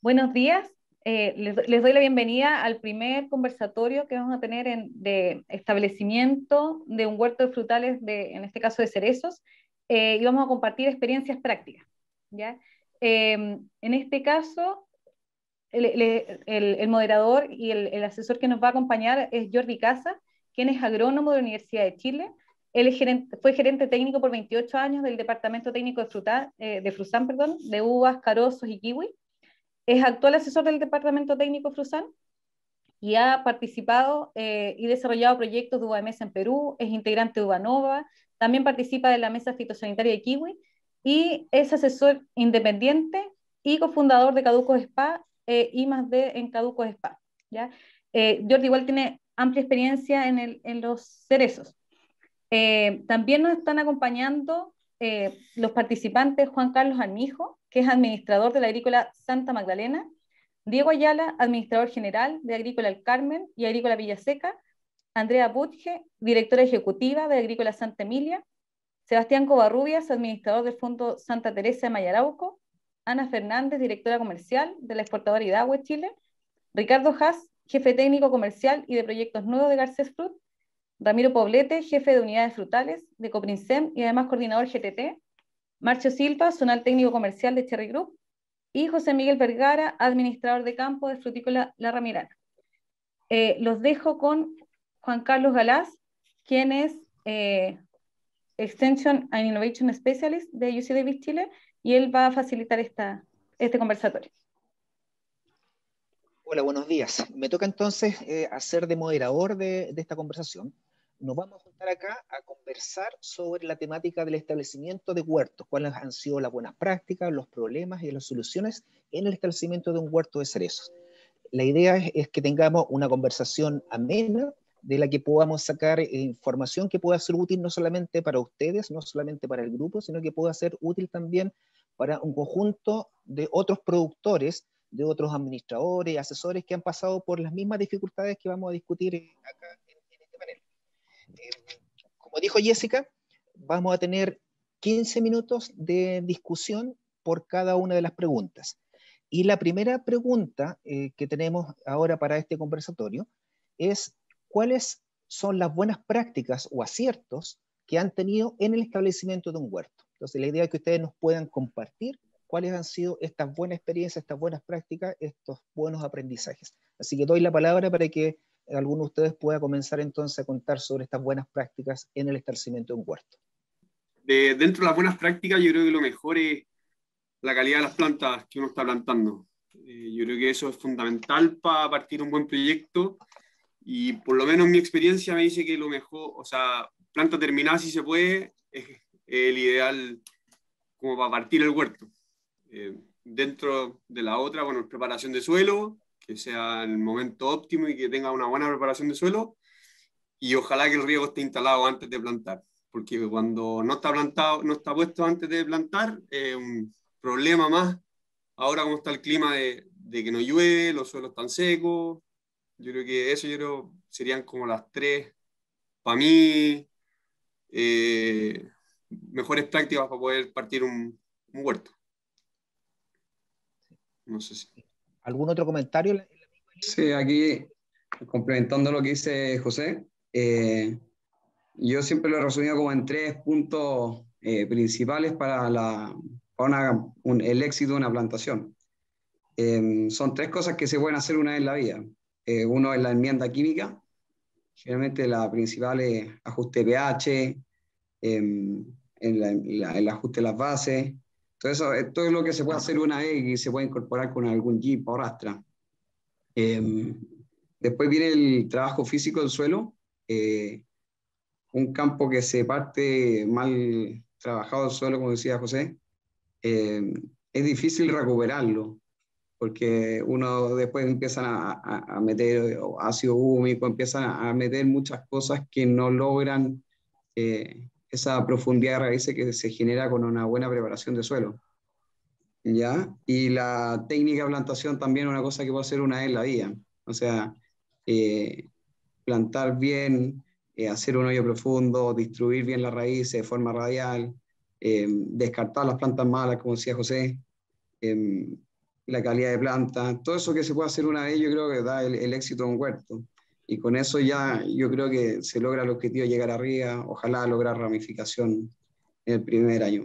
Buenos días. Les doy la bienvenida al primer conversatorio que vamos a tener de establecimiento de un huerto de frutales, en este caso de cerezos, y vamos a compartir experiencias prácticas. ¿Ya? En este caso, el moderador y el asesor que nos va a acompañar es Jordi Casa, quien es agrónomo de la Universidad de Chile. Él fue gerente técnico por 28 años del Departamento Técnico de Frusan, de uvas, carozos y kiwi. Es actual asesor del Departamento Técnico Frusan y ha participado y desarrollado proyectos de UAMS en Perú, es integrante de Uvanova, también participa de la Mesa Fitosanitaria de Kiwi y es asesor independiente y cofundador de Caduco Spa y más de en Caduco Spa. ¿Ya? Jordi igual tiene amplia experiencia en los cerezos. También nos están acompañando los participantes Juan Carlos Armijo, que es administrador de la Agrícola Santa Magdalena, Diego Ayala, administrador general de Agrícola El Carmen y Agrícola Villaseca, Andrea Butge, directora ejecutiva de Agrícola Santa Emilia, Sebastián Covarrubias, administrador del Fondo Santa Teresa de Mayarauco, Ana Fernández, directora comercial de la exportadora Idagüe Chile, Ricardo Haas, jefe técnico comercial y de proyectos nuevos de Garcés Fruit, Ramiro Poblete, jefe de unidades frutales de Coprinsem y además coordinador GTT, Marcio Silva, zonal técnico comercial de Cherry Group, y José Miguel Vergara, administrador de campo de Frutícola La Ramirana. Los dejo con Juan Carlos Galás, quien es Extension and Innovation Specialist de UC Davis Chile, y él va a facilitar este conversatorio. Hola, buenos días. Me toca entonces hacer de moderador de esta conversación. Nos vamos a juntar acá a conversar sobre la temática del establecimiento de huertos, cuáles han sido las buenas prácticas, los problemas y las soluciones en el establecimiento de un huerto de cerezos. La idea es que tengamos una conversación amena de la que podamos sacar información que pueda ser útil no solamente para ustedes, no solamente para el grupo, sino que pueda ser útil también para un conjunto de otros productores, de otros administradores y asesores que han pasado por las mismas dificultades que vamos a discutir acá en este panel. Como dijo Jessica, vamos a tener 15 minutos de discusión por cada una de las preguntas. Y la primera pregunta que tenemos ahora para este conversatorio es ¿cuáles son las buenas prácticas o aciertos que han tenido en el establecimiento de un huerto? Entonces la idea es que ustedes nos puedan compartir cuáles han sido estas buenas experiencias, estas buenas prácticas, estos buenos aprendizajes. Así que doy la palabra para que alguno de ustedes pueda comenzar entonces a contar sobre estas buenas prácticas en el establecimiento de un huerto. Dentro de las buenas prácticas, yo creo que lo mejor es la calidad de las plantas que uno está plantando. Yo creo que eso es fundamental para partir un buen proyecto y por lo menos mi experiencia me dice que lo mejor, o sea, planta terminada si se puede, es el ideal como para partir el huerto. Dentro de la otra, bueno, preparación de suelo, que sea el momento óptimo y que tenga una buena preparación de suelo y ojalá que el riego esté instalado antes de plantar, porque cuando no está plantado, no está puesto antes de plantar, un problema más. Ahora como está el clima de que no llueve, los suelos están secos, yo creo que eso serían como las tres, para mí, mejores prácticas para poder partir un huerto. No sé si. ¿Algún otro comentario? Sí, aquí complementando lo que dice José, yo siempre lo he resumido como en tres puntos principales para el éxito de una plantación. Son tres cosas que se pueden hacer una vez en la vida. Uno es la enmienda química, generalmente la principal es ajuste pH, el ajuste de las bases. Todo es lo que se puede hacer una vez y se puede incorporar con algún JIP o rastra. Después viene el trabajo físico del suelo. Un campo que se parte mal trabajado el suelo, como decía José, es difícil recuperarlo, porque uno después empiezan a meter ácido húmico, empiezan a meter muchas cosas que no logran esa profundidad de raíces que se genera con una buena preparación de suelo. ¿Ya? Y la técnica de plantación también es una cosa que puede hacer una vez en la vida. O sea, plantar bien, hacer un hoyo profundo, distribuir bien las raíces de forma radial, descartar las plantas malas, como decía José, la calidad de planta, todo eso que se puede hacer una vez, yo creo que da el éxito de un huerto. Y con eso ya yo creo que se logra el objetivo de llegar arriba, ojalá lograr ramificación en el primer año.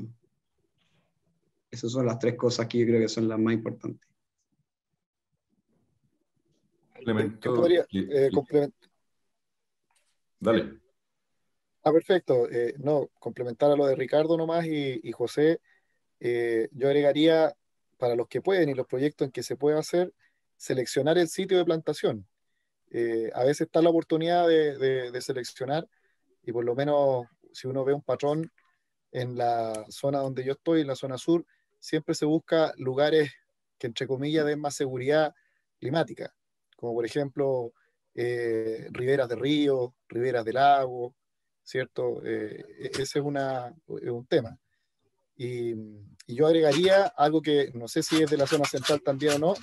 Esas son las 3 cosas que yo creo que son las más importantes. ¿Qué podría complementar? Dale. Perfecto. No, complementar a lo de Ricardo nomás y José, yo agregaría, para los que pueden y los proyectos en que se puede hacer, seleccionar el sitio de plantación. A veces está la oportunidad de seleccionar, y por lo menos si uno ve un patrón en la zona donde yo estoy, en la zona sur, siempre se busca lugares que entre comillas den más seguridad climática, como por ejemplo riberas de ríos, riberas de lagos, ¿cierto? Ese es un tema. Y yo agregaría algo que no sé si es de la zona central también o no,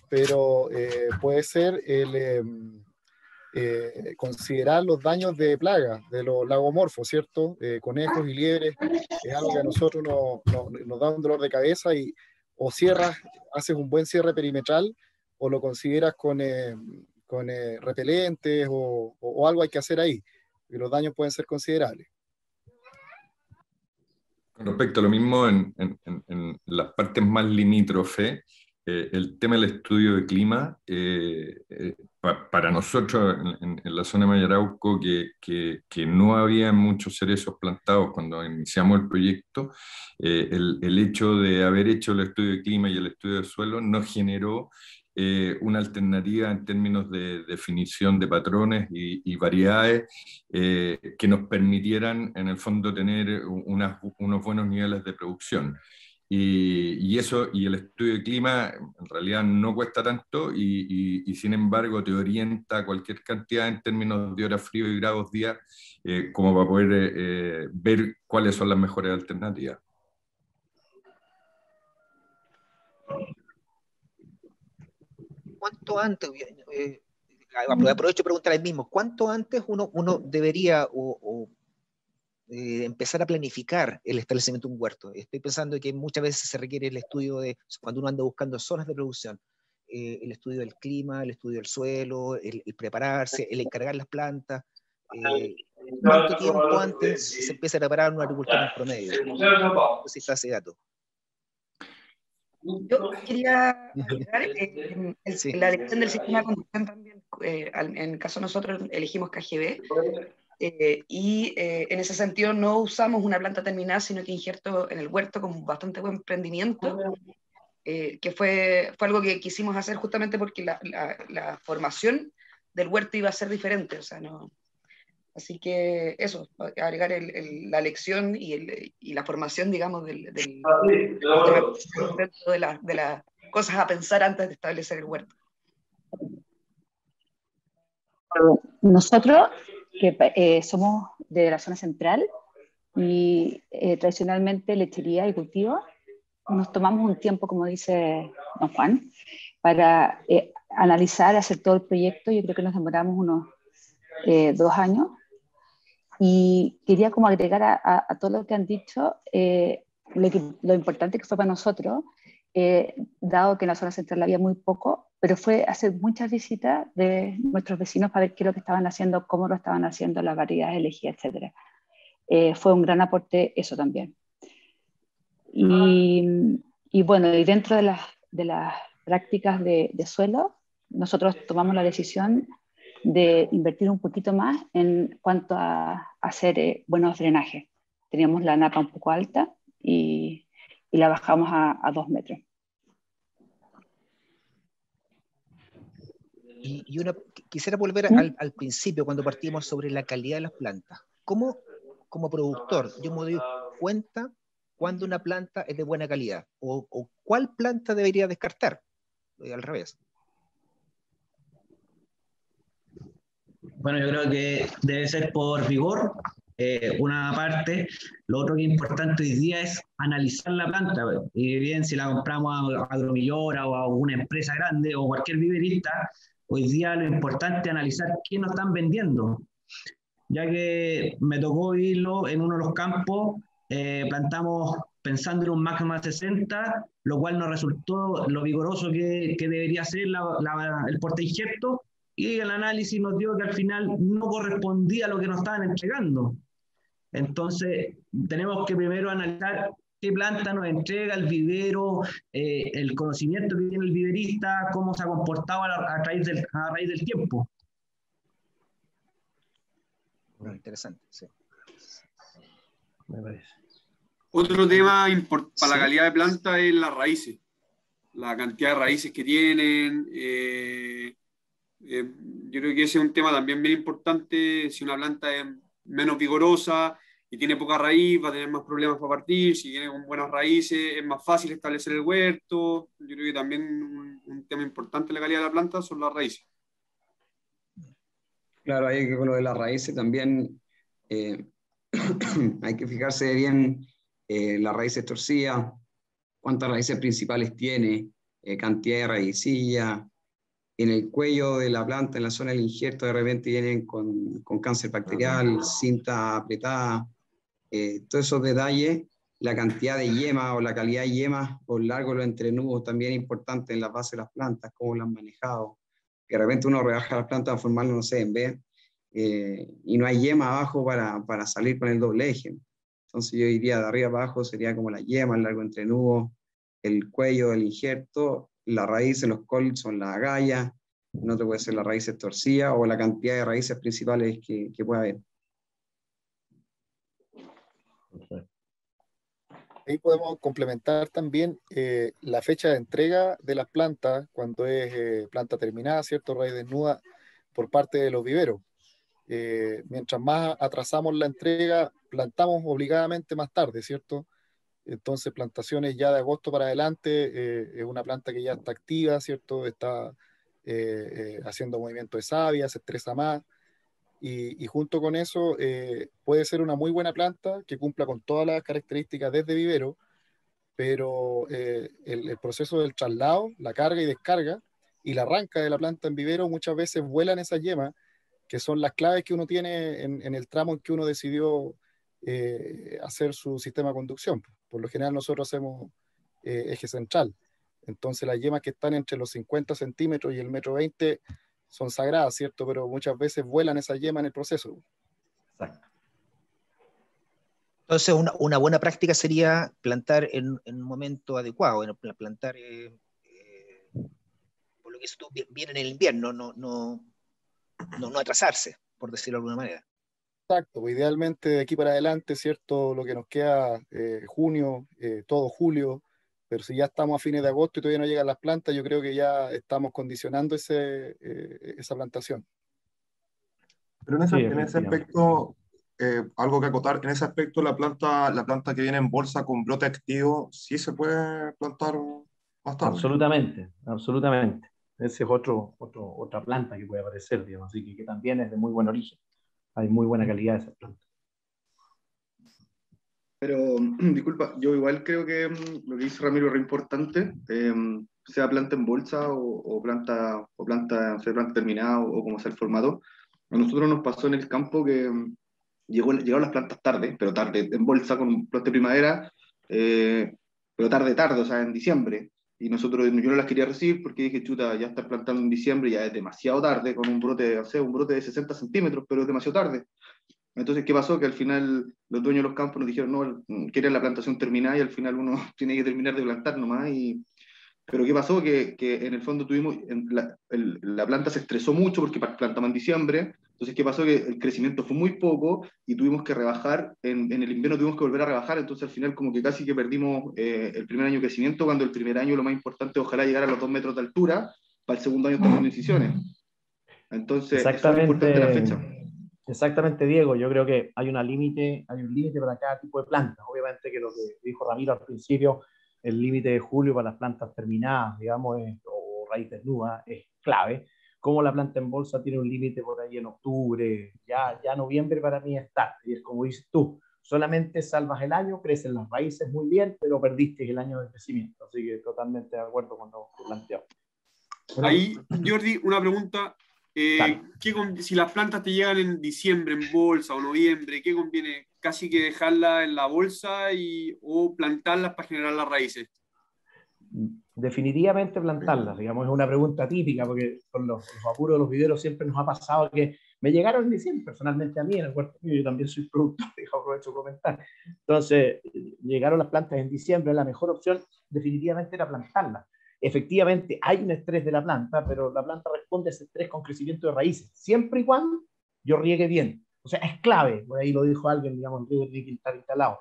pero puede ser considerar los daños de plaga de los lagomorfos, ¿cierto? Conejos y liebres, es algo que a nosotros nos da un dolor de cabeza, y o cierras, haces un buen cierre perimetral, o lo consideras con repelentes, o algo hay que hacer ahí, y los daños pueden ser considerables. Con respecto a lo mismo, en las partes más limítrofes, el tema del estudio de clima, para nosotros en la zona de Mayarauco, que no había muchos cerezos plantados cuando iniciamos el proyecto, el hecho de haber hecho el estudio de clima y el estudio de suelo nos generó una alternativa en términos de definición de patrones y variedades que nos permitieran en el fondo tener unos buenos niveles de producción. Y eso, y el estudio de clima en realidad no cuesta tanto y sin embargo te orienta cualquier cantidad en términos de horas frío y grados día, como para poder ver cuáles son las mejores alternativas. ¿Cuánto antes, aprovecho de preguntar ahí mismo, cuánto antes uno debería empezar a planificar el establecimiento de un huerto? Estoy pensando que muchas veces se requiere el estudio de, cuando uno anda buscando zonas de producción, el estudio del clima, el estudio del suelo, el prepararse, el encargar las plantas. ¿Cuánto tiempo antes se empieza a preparar un agricultor en promedio? No sé si está ese dato. Yo quería agregar la elección del sistema de conducción también. En el caso de nosotros elegimos KGB, y en ese sentido no usamos una planta terminada, sino que injerto en el huerto con bastante buen emprendimiento, que fue algo que quisimos hacer justamente porque la formación del huerto iba a ser diferente, o sea, no. Así que eso, agregar la elección y la formación, digamos, dentro de las cosas a pensar antes de establecer el huerto. Nosotros, que somos de la zona central y tradicionalmente lechería y cultivo, nos tomamos un tiempo, como dice don Juan, para analizar, hacer todo el proyecto. Yo creo que nos demoramos unos 2 años. Y quería como agregar a todo lo que han dicho lo importante que fue para nosotros, dado que en la zona central había muy poco, pero fue hacer muchas visitas de nuestros vecinos para ver qué es lo que estaban haciendo, cómo lo estaban haciendo, las variedades elegidas, etc. Fue un gran aporte eso también. Y bueno, y dentro de las prácticas de suelo, nosotros tomamos la decisión de invertir un poquito más en cuanto a hacer buenos drenajes. Teníamos la napa un poco alta y la bajamos a 2 metros. Quisiera volver al principio, cuando partimos sobre la calidad de las plantas. ¿Cómo, como productor, yo me doy cuenta cuando una planta es de buena calidad? ¿O cuál planta debería descartar? Al revés. Bueno, yo creo que debe ser por vigor, una parte. Lo otro que es importante hoy día es analizar la planta. Y bien, si la compramos a Agromillora o a una empresa grande o cualquier viverista, hoy día lo importante es analizar qué nos están vendiendo. Ya que me tocó vivirlo en uno de los campos, plantamos pensando en un magma 60, lo cual no resultó lo vigoroso que debería ser el portainjerto, y el análisis nos dio que al final no correspondía a lo que nos estaban entregando. Entonces, tenemos que primero analizar qué planta nos entrega el vivero, el conocimiento que tiene el viverista, cómo se ha comportado a raíz del tiempo. Bueno, interesante, sí. Me parece. Otro tema para la Sí. calidad de planta es las raíces, la cantidad de raíces que tienen. Yo creo que ese es un tema también bien importante. Si una planta es menos vigorosa y tiene poca raíz, va a tener más problemas para partir. Si tiene con buenas raíces, es más fácil establecer el huerto. Yo creo que también un tema importante en la calidad de la planta son las raíces. Claro, hay que con lo de las raíces también hay que fijarse bien las raíces torcidas, cuántas raíces principales tiene, cantidad de raicilla. En el cuello de la planta, en la zona del injerto, de repente vienen con cáncer bacterial, cinta apretada, todos esos detalles, la cantidad de yemas o la calidad de yemas o el largo de los entrenudos también es importante en la base de las plantas, cómo las han manejado. Que de repente uno rebaja las plantas a formarlo, no sé, en B, y no hay yema abajo para salir con el doble eje. Entonces yo diría de arriba abajo sería como la yema, el largo entrenudo, el cuello del injerto, la raíz en los colits son las agallas, no te puede ser las raíces torcidas o la cantidad de raíces principales que pueda haber. Ahí podemos complementar también la fecha de entrega de las plantas, cuando es planta terminada, ¿cierto? Raíz desnuda por parte de los viveros. Mientras más atrasamos la entrega, plantamos obligadamente más tarde, ¿cierto? Entonces, plantaciones ya de agosto para adelante, es una planta que ya está activa, ¿cierto? Está haciendo movimiento de savia, se estresa más. Y junto con eso, puede ser una muy buena planta que cumpla con todas las características desde vivero, pero el proceso del traslado, la carga y descarga y la arranca de la planta en vivero muchas veces vuelan esas yemas, que son las claves que uno tiene en el tramo en que uno decidió hacer su sistema de conducción. Por lo general nosotros hacemos eje central. Entonces las yemas que están entre los 50 centímetros y el 1,20 m son sagradas, ¿cierto? Pero muchas veces vuelan esas yemas en el proceso. Exacto. Entonces, una buena práctica sería plantar en un momento adecuado, plantar, por lo que estuvo bien en el invierno, no atrasarse, por decirlo de alguna manera. Exacto, pues idealmente de aquí para adelante, ¿cierto? Lo que nos queda junio, todo julio, pero si ya estamos a fines de agosto y todavía no llegan las plantas, yo creo que ya estamos condicionando esa plantación. Pero en ese aspecto, algo que acotar, en ese aspecto la planta que viene en bolsa con brote activo, ¿sí se puede plantar más tarde? Absolutamente, absolutamente. Esa es otra planta que puede aparecer, digamos, así que también es de muy buen origen. Hay muy buena calidad de esa planta. Pero, disculpa, yo igual creo que lo que dice Ramiro es re importante, sea planta en bolsa o planta terminada o como sea el formato. A nosotros nos pasó en el campo que llegaron las plantas tarde, pero tarde en bolsa con un brote de primavera, pero tarde, o sea, en diciembre. Y yo no las quería recibir porque dije, chuta, ya estar plantando en diciembre ya es demasiado tarde, con un brote, o sea, un brote de 60 centímetros, pero es demasiado tarde. Entonces, ¿qué pasó? Que al final los dueños de los campos nos dijeron, no, quieren la plantación terminada y al final uno tiene que terminar de plantar nomás. Pero ¿qué pasó? Que en el fondo la planta se estresó mucho porque plantamos en diciembre. Entonces, ¿qué pasó? Que el crecimiento fue muy poco y tuvimos que rebajar. En el invierno tuvimos que volver a rebajar. Entonces, al final, como que casi que perdimos el primer año de crecimiento, cuando el primer año lo más importante es ojalá llegar a los 2 metros de altura, para el segundo año estamos en incisiones. Entonces, eso es importante la fecha. Exactamente, Diego. Yo creo que hay un límite para cada tipo de plantas. Obviamente que lo que dijo Ramiro al principio, el límite de julio para las plantas terminadas, digamos, o raíz desnuda, es clave. Como la planta en bolsa tiene un límite por ahí en octubre, ya noviembre para mí es tarde. Y es como dices tú, solamente salvas el año, crecen las raíces muy bien, pero perdiste el año de crecimiento. Así que totalmente de acuerdo con lo que planteamos. Ahí, Jordi, una pregunta. Si las plantas te llegan en diciembre en bolsa o noviembre, ¿qué conviene? ¿Casi que dejarlas en la bolsa o plantarlas para generar las raíces? Definitivamente plantarlas, digamos, es una pregunta típica, porque con los apuros de los viveros siempre nos ha pasado que me llegaron en diciembre, personalmente a mí, en el huerto mío, yo también soy productor, aprovecho de comentar. Entonces, llegaron las plantas en diciembre, la mejor opción definitivamente era plantarlas. Efectivamente, hay un estrés de la planta, pero la planta responde a ese estrés con crecimiento de raíces, siempre y cuando yo riegue bien. O sea, es clave, por ahí lo dijo alguien, digamos, el riego tiene que estar instalado.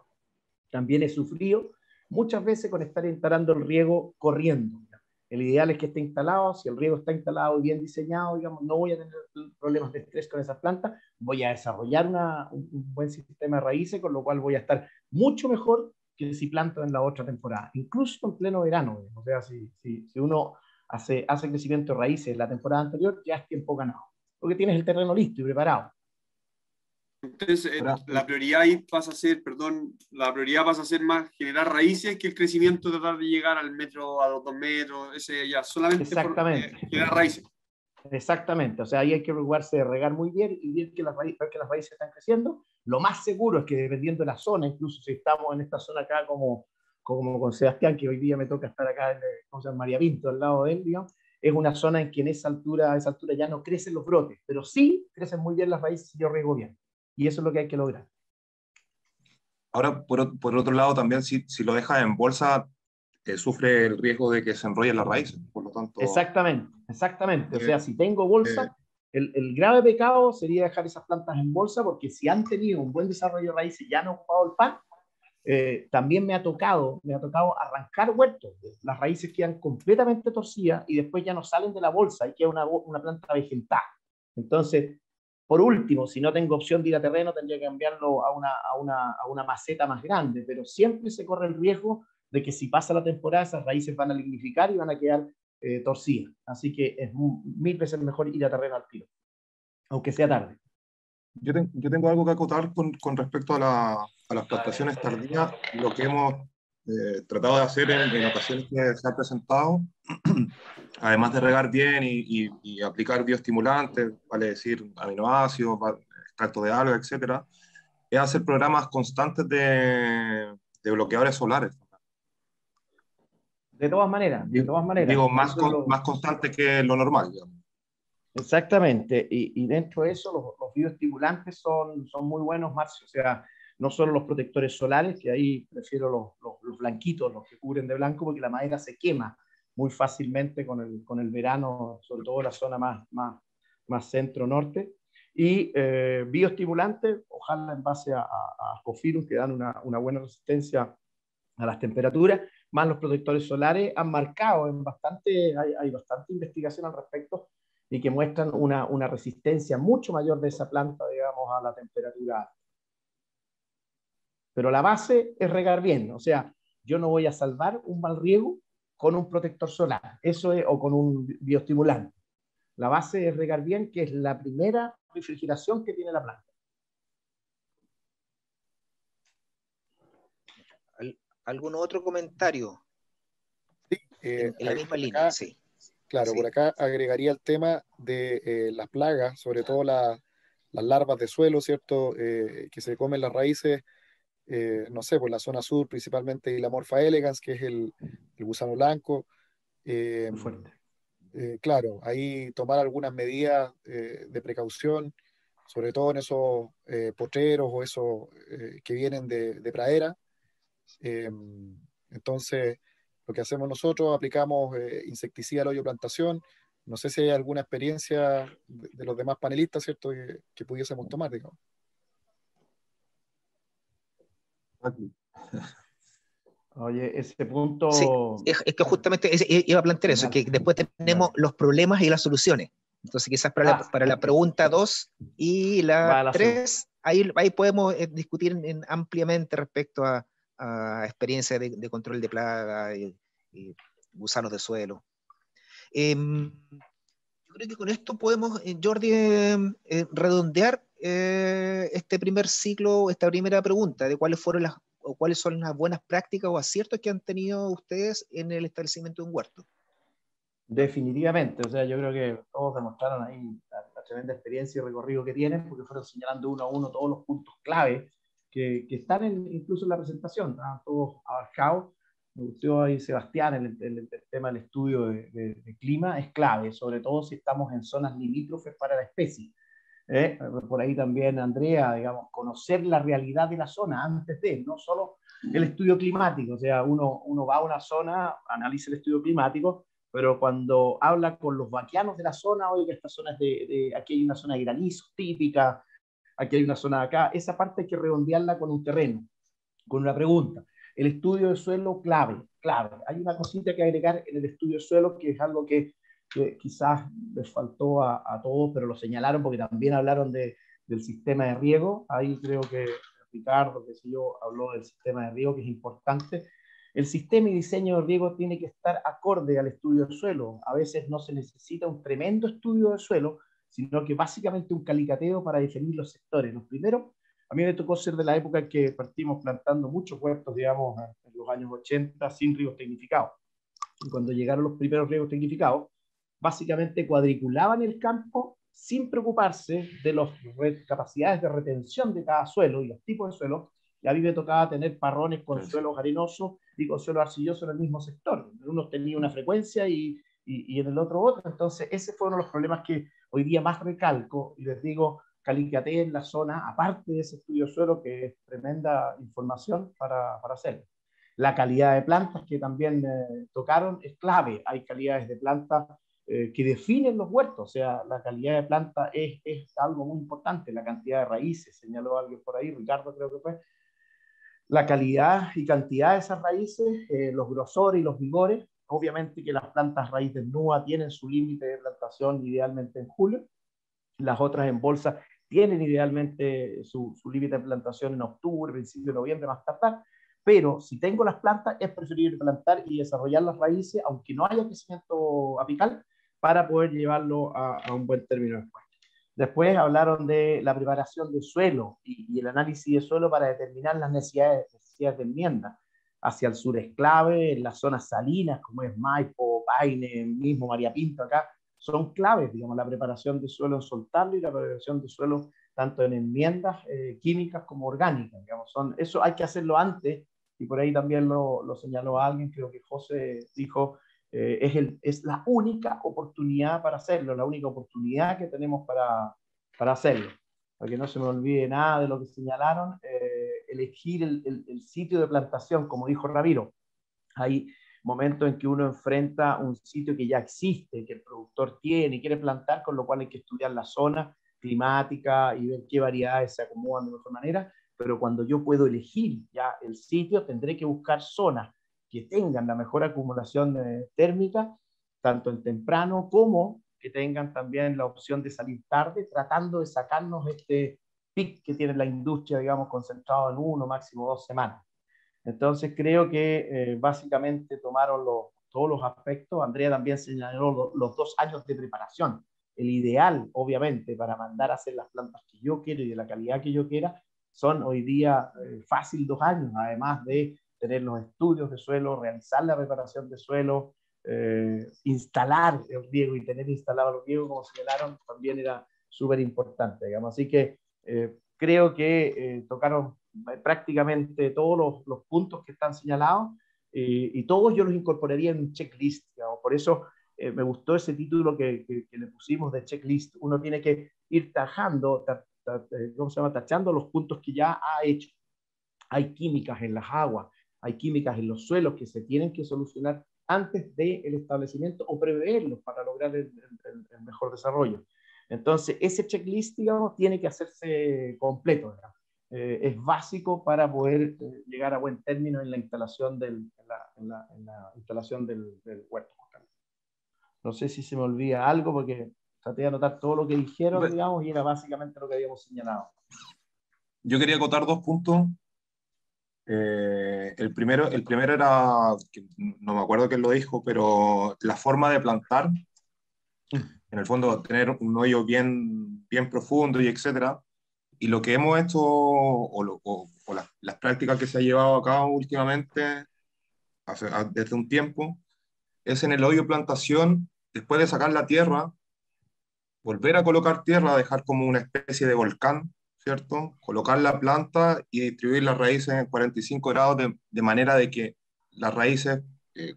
También he sufrido muchas veces con estar instalando el riego corriendo. El ideal es que esté instalado. Si el riego está instalado y bien diseñado, digamos, no voy a tener problemas de estrés con esas plantas, voy a desarrollar un buen sistema de raíces, con lo cual voy a estar mucho mejor que si planto en la otra temporada, incluso en pleno verano. O sea, si uno hace crecimiento de raíces en la temporada anterior, ya es tiempo ganado, porque tienes el terreno listo y preparado. Entonces, la prioridad ahí pasa a ser, la prioridad pasa a ser más generar raíces que el crecimiento, tratar de llegar al metro, a los 2 metros, ese ya, solamente generar raíces. Exactamente, o sea, ahí hay que preocuparse de regar muy bien y ver que las raíces están creciendo. Lo más seguro es que dependiendo de la zona, incluso si estamos en esta zona acá como con Sebastián, que hoy día me toca estar acá en María Pinto, al lado de él, digamos, es una zona en que a esa altura ya no crecen los brotes, pero sí crecen muy bien las raíces si yo riego bien. Y eso es lo que hay que lograr. Ahora, por otro lado, también si lo dejas en bolsa, sufre el riesgo de que se enrollen las raíces. Por lo tanto, exactamente. O sea, si tengo bolsa, el grave pecado sería dejar esas plantas en bolsa, porque si han tenido un buen desarrollo de raíces y ya han ocupado el pan, también me ha tocado arrancar huertos. Las raíces quedan completamente torcidas y después ya no salen de la bolsa y queda una planta vegetal. Entonces, por último, si no tengo opción de ir a terreno, tendría que cambiarlo a una maceta más grande, pero siempre se corre el riesgo de que si pasa la temporada, esas raíces van a lignificar y van a quedar torcidas. Así que es 1000 veces mejor ir a terreno al tiro, aunque sea tarde. Yo tengo algo que acotar con respecto a las plantaciones tardías. Lo que hemos tratado de hacer en ocasiones que se ha presentado, además de regar bien y aplicar bioestimulantes, vale decir aminoácidos, extracto de alga, etcétera, es hacer programas constantes de bloqueadores solares. De todas maneras. Digo, más constante que lo normal, digamos. Exactamente, y dentro de eso los bioestimulantes son muy buenos, Marcio. O sea, no solo los protectores solares, que ahí prefiero los blanquitos, los que cubren de blanco, porque la madera se quema muy fácilmente con el verano, sobre todo en la zona más centro-norte. Y bioestimulantes, ojalá en base a Ascophyllum, que dan una buena resistencia a las temperaturas, más los protectores solares han marcado hay bastante investigación al respecto y que muestran una resistencia mucho mayor de esa planta, digamos, a la temperatura alta. Pero la base es regar bien, o sea, yo no voy a salvar un mal riego con un protector solar, o con un bioestimulante. La base es regar bien, que es la primera refrigeración que tiene la planta. ¿Algún otro comentario? Sí, en la misma línea, sí. Claro, sí. Por acá agregaría el tema de las plagas, sobre todo las larvas de suelo, ¿cierto? Que se comen las raíces, no sé, por la zona sur, principalmente la Morpha elegans, que es el gusano blanco. Fuerte. Claro, ahí tomar algunas medidas de precaución, sobre todo en esos potreros o esos que vienen de pradera. Entonces, lo que hacemos nosotros, aplicamos insecticida al hoyo plantación. No sé si hay alguna experiencia de los demás panelistas, ¿cierto?, que pudiésemos tomar, digamos. Oye, ese punto... Sí, es que justamente iba a plantear eso, que después tenemos los problemas y las soluciones. Entonces quizás para la pregunta 2 y la 3, ahí podemos discutir ampliamente respecto a experiencias de control de plaga y gusanos de suelo. Yo creo que con esto podemos, Jordi, redondear este primer ciclo, esta primera pregunta de cuáles son las buenas prácticas o aciertos que han tenido ustedes en el establecimiento de un huerto. Definitivamente, o sea, yo creo que todos demostraron ahí tremenda experiencia y recorrido que tienen, porque fueron señalando uno a uno todos los puntos clave que están incluso en la presentación, estaban todos abarcados. Me gustó ahí Sebastián, el tema del estudio de clima es clave, sobre todo si estamos en zonas limítrofes para la especie. Por ahí también, Andrea, digamos, conocer la realidad de la zona antes de, no solo el estudio climático, o sea, uno va a una zona, analiza el estudio climático, pero cuando habla con los vaquianos de la zona, oye, esta zona es aquí hay una zona de granizo típica, aquí hay una zona de acá, esa parte hay que redondearla con un terreno, con una pregunta. El estudio de suelo, clave. Hay una cosita que agregar en el estudio de suelo, que es algo que quizás les faltó a todos, pero lo señalaron porque también hablaron del sistema de riego. Ahí creo que Ricardo, que sé yo, habló del sistema de riego, que es importante. El sistema y diseño de riego tiene que estar acorde al estudio de suelo. A veces no se necesita un tremendo estudio de suelo, sino que básicamente un calicateo para definir los sectores. Los primeros, a mí me tocó ser de la época en que partimos plantando muchos huertos, digamos, en los años 80, sin riegos tecnificados. Y cuando llegaron los primeros riegos tecnificados, básicamente cuadriculaban el campo sin preocuparse de las capacidades de retención de cada suelo y los tipos de suelo. Y a mí me tocaba tener parrones con suelos arenosos y con suelo arcilloso en el mismo sector. Uno tenía una frecuencia y en el otro otra. Entonces, ese fue uno de los problemas que hoy día más recalco y les digo, calicaté en la zona, aparte de ese estudio de suelo, que es tremenda información para hacerlo. La calidad de plantas que también tocaron es clave. Hay calidades de plantas que definen los huertos, o sea, la calidad de planta es algo muy importante, la cantidad de raíces, señaló alguien por ahí, Ricardo creo que fue, la calidad y cantidad de esas raíces, los grosores y los vigores. Obviamente que las plantas raíz desnuda tienen su límite de plantación idealmente en julio, las otras en bolsa tienen idealmente su límite de plantación en octubre, principio de noviembre, más tardar, pero si tengo las plantas es preferible plantar y desarrollar las raíces, aunque no haya crecimiento apical, para poder llevarlo a un buen término después. Después hablaron de la preparación del suelo y el análisis de suelo para determinar las necesidades de enmienda. Hacia el sur es clave, en las zonas salinas, como es Maipo, Paine, mismo María Pinto acá, son claves, digamos, la preparación de suelo en soltarlo y la preparación de suelo tanto en enmiendas químicas como orgánicas, digamos, eso hay que hacerlo antes, y por ahí también lo señaló alguien, creo que José dijo, es la única oportunidad para hacerlo, la única oportunidad que tenemos para hacerlo. Para que no se me olvide nada de lo que señalaron, elegir el sitio de plantación, como dijo Ramiro. Hay momentos en que uno enfrenta un sitio que ya existe, que el productor tiene y quiere plantar, con lo cual hay que estudiar la zona climática y ver qué variedades se acomodan de mejor manera, pero cuando yo puedo elegir ya el sitio, tendré que buscar zonas que tengan la mejor acumulación térmica, tanto en temprano como que tengan también la opción de salir tarde, tratando de sacarnos este pic que tiene la industria, digamos, concentrado en 1, máximo 2 semanas. Entonces creo que básicamente tomaron todos los aspectos. Andrea también señaló los 2 años de preparación. El ideal, obviamente, para mandar a hacer las plantas que yo quiero y de la calidad que yo quiera, son hoy día fácil 2 años, además de tener los estudios de suelo, realizar la preparación de suelo, instalar el riego y tener instalado el riego, como señalaron, también era súper importante, digamos. Así que creo que tocaron prácticamente todos los puntos que están señalados y todos yo los incorporaría en un checklist, digamos. Por eso me gustó ese título que le pusimos de checklist. Uno tiene que ir tajando, ¿cómo se llama? Tachando los puntos que ya ha hecho. Hay químicas en las aguas, hay químicas en los suelos que se tienen que solucionar antes del establecimiento o preverlos para lograr el mejor desarrollo. Entonces, ese checklist, digamos, tiene que hacerse completo, digamos. Es básico para poder llegar a buen término en la instalación del huerto. No sé si se me olvida algo, porque traté de anotar todo lo que dijeron, digamos, y era básicamente lo que habíamos señalado. Yo quería acotar 2 puntos. El primero era, que no me acuerdo quién lo dijo, pero la forma de plantar, en el fondo tener un hoyo bien profundo y etcétera. Y lo que hemos hecho, o las prácticas que se ha llevado a cabo últimamente, desde un tiempo, es en el hoyo plantación, después de sacar la tierra, volver a colocar tierra, dejar como una especie de volcán, ¿cierto? Colocar la planta y distribuir las raíces en 45 grados de manera de que las raíces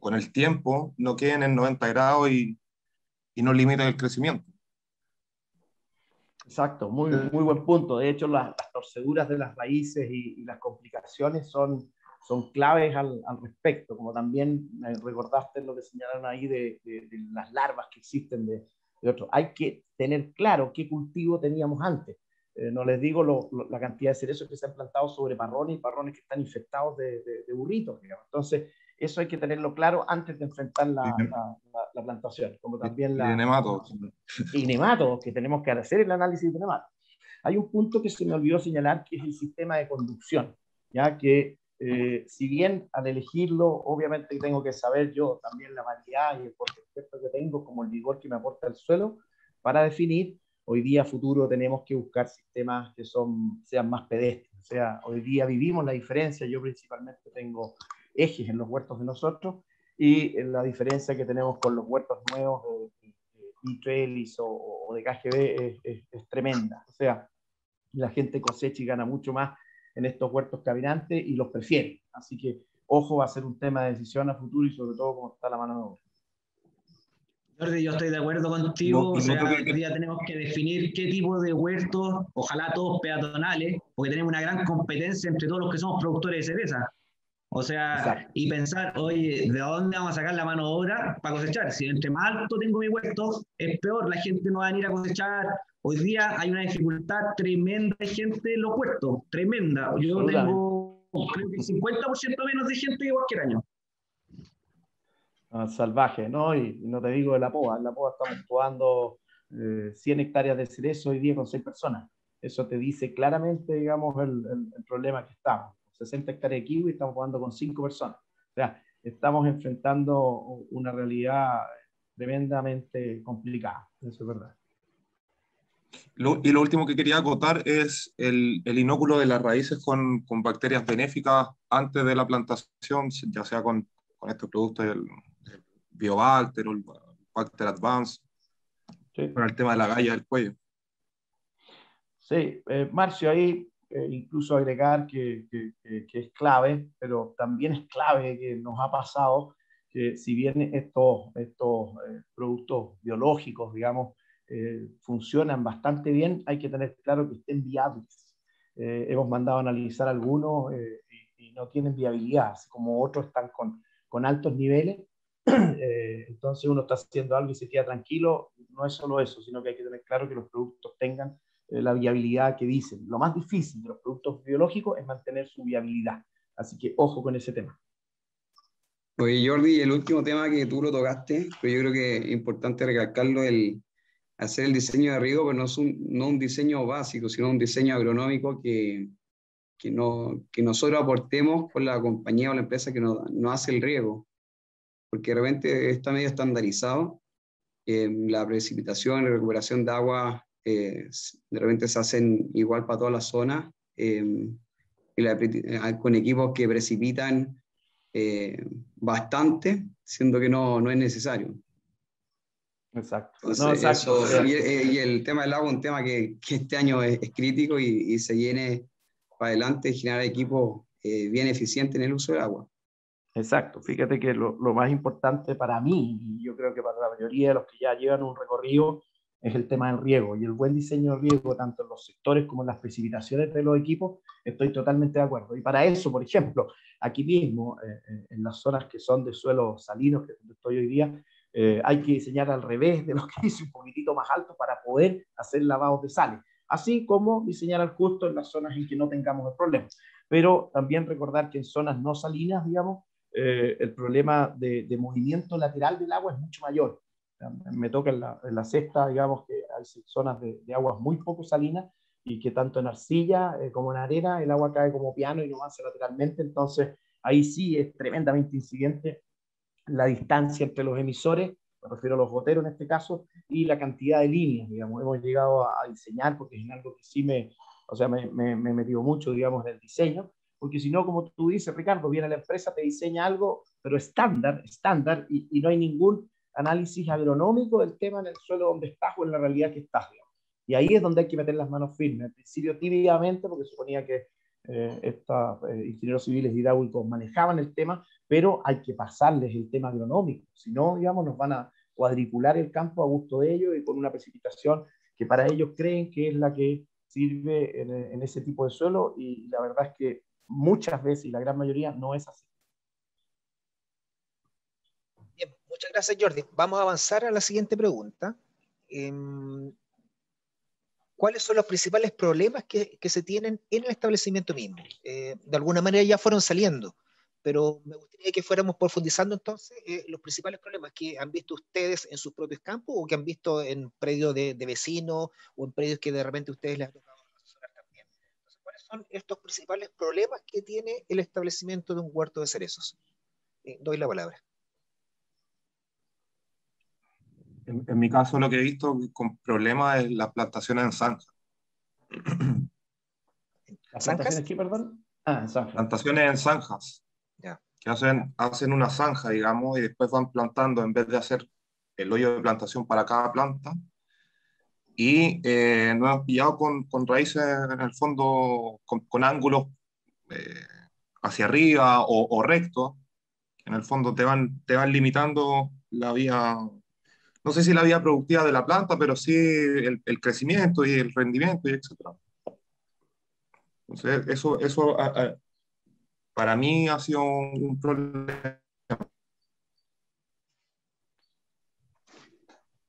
con el tiempo no queden en 90 grados y no limiten el crecimiento. Exacto, muy, muy buen punto. De hecho, las torceduras de las raíces y las complicaciones son claves al respecto, como también recordaste lo que señalaron ahí de las larvas que existen de otros. Hay que tener claro qué cultivo teníamos antes. No les digo la cantidad de cerezos que se han plantado sobre parrones y parrones que están infectados de burritos, digamos. Entonces, eso hay que tenerlo claro antes de enfrentar la plantación, como también de nematodos. Y nematodos, que tenemos que hacer el análisis de nematodos. Hay un punto que se me olvidó señalar, que es el sistema de conducción, ya que si bien al elegirlo, obviamente tengo que saber yo también la variedad y el porcentaje que tengo, como el vigor que me aporta el suelo, para definir. Hoy día, futuro, tenemos que buscar sistemas que sean más pedestres. O sea, hoy día vivimos la diferencia. Yo principalmente tengo ejes en los huertos de nosotros, y la diferencia que tenemos con los huertos nuevos de trellis o de KGB es tremenda. O sea, la gente cosecha y gana mucho más en estos huertos caminantes y los prefiere. Así que, ojo, va a ser un tema de decisión a futuro y sobre todo cómo está la mano de obra. Jordi, yo estoy de acuerdo contigo. O sea, hoy día tenemos que definir qué tipo de huertos, ojalá todos peatonales, porque tenemos una gran competencia entre todos los que somos productores de cereza. O sea, exacto, y pensar, oye, ¿de dónde vamos a sacar la mano de obra para cosechar? Si entre más alto tengo mi huerto, es peor, la gente no va a venir a cosechar. Hoy día hay una dificultad tremenda de gente en los huertos, tremenda. Yo tengo, creo que 50% menos de gente que cualquier año. Salvaje, ¿no? Y no te digo de la POA. En la POA estamos podando 100 hectáreas de cerezo hoy día con 6 personas. Eso te dice claramente, digamos, el problema que estamos. 60 hectáreas de kiwi, estamos jugando con 5 personas. O sea, estamos enfrentando una realidad tremendamente complicada, eso es verdad. Y lo último que quería acotar es el inóculo de las raíces con bacterias benéficas antes de la plantación, ya sea con estos productos del Biobacter o el Bacter Advance, sí, con el tema de la galla del cuello. Sí, Marcio, ahí incluso agregar que es clave, pero también es clave que nos ha pasado que si bien estos productos biológicos, digamos, funcionan bastante bien, hay que tener claro que estén viables. Hemos mandado a analizar algunos y no tienen viabilidad, así como otros están con altos niveles. Entonces uno está haciendo algo y se queda tranquilo. No es solo eso, sino que hay que tener claro que los productos tengan la viabilidad que dicen. Lo más difícil de los productos biológicos es mantener su viabilidad. Así que ojo con ese tema. Oye, Jordi, el último tema que tú lo tocaste, pero yo creo que es importante recalcarlo, hacer el diseño de riego, pero no un diseño básico, sino un diseño agronómico que nosotros aportemos con la compañía o la empresa que nos hace el riego. Porque de repente está medio estandarizado. La precipitación y recuperación de agua de repente se hacen igual para todas las zonas, con equipos que precipitan bastante, siendo que no es necesario. Exacto. Entonces, no, exacto. Y el tema del agua es un tema que este año es crítico y se viene para adelante generar equipos bien eficientes en el uso del agua. Exacto, fíjate que lo más importante para mí, y yo creo que para la mayoría de los que ya llevan un recorrido, es el tema del riego, y el buen diseño de riego, tanto en los sectores como en las precipitaciones de los equipos, estoy totalmente de acuerdo. Y para eso, por ejemplo, aquí mismo, en las zonas que son de suelos salinos, que es donde estoy hoy día, hay que diseñar al revés de lo que dice, un poquitito más alto para poder hacer lavados de sales, así como diseñar al justo en las zonas en que no tengamos el problema. Pero también recordar que en zonas no salinas, digamos, el problema de movimiento lateral del agua es mucho mayor. Me toca en la cesta, digamos, que hay zonas de aguas muy poco salinas y que tanto en arcilla como en arena el agua cae como piano y no avanza lateralmente. Entonces, ahí sí es tremendamente incidente la distancia entre los emisores, me refiero a los goteros en este caso, y la cantidad de líneas, digamos. Hemos llegado a diseñar, porque es algo que sí me he metido mucho, digamos, en el diseño, porque si no, como tú dices, Ricardo, viene la empresa, te diseña algo, pero estándar, y no hay ningún análisis agronómico del tema en el suelo donde estás o en la realidad que estás, digamos. Y ahí es donde hay que meter las manos firmes. Al principio tímidamente, porque suponía que estos ingenieros civiles hidráulicos manejaban el tema, pero hay que pasarles el tema agronómico. Si no, digamos, nos van a cuadricular el campo a gusto de ellos y con una precipitación que para ellos creen que es la que sirve en ese tipo de suelo, y la verdad es que muchas veces, y la gran mayoría, no es así. Bien, muchas gracias, Jordi. Vamos a avanzar a la siguiente pregunta. ¿Cuáles son los principales problemas que se tienen en el establecimiento mismo? De alguna manera ya fueron saliendo, pero me gustaría que fuéramos profundizando entonces los principales problemas que han visto ustedes en sus propios campos o que han visto en predios de vecinos o en predios que de repente ustedes les ha tocado asesorar también. Entonces, ¿cuáles son estos principales problemas que tiene el establecimiento de un huerto de cerezos? Doy la palabra. En mi caso, lo que he visto con problemas es las plantaciones en zanja. ¿Las plantaciones qué, perdón? En zanja. Plantaciones en zanjas. Ya. Que hacen una zanja, digamos, y después van plantando, en vez de hacer el hoyo de plantación para cada planta. Y nos hemos pillado con raíces en el fondo, con ángulos hacia arriba o rectos. En el fondo te van limitando la vía, no sé si la vía productiva de la planta, pero sí el crecimiento y el rendimiento, y etc. Entonces, eso para mí ha sido un problema.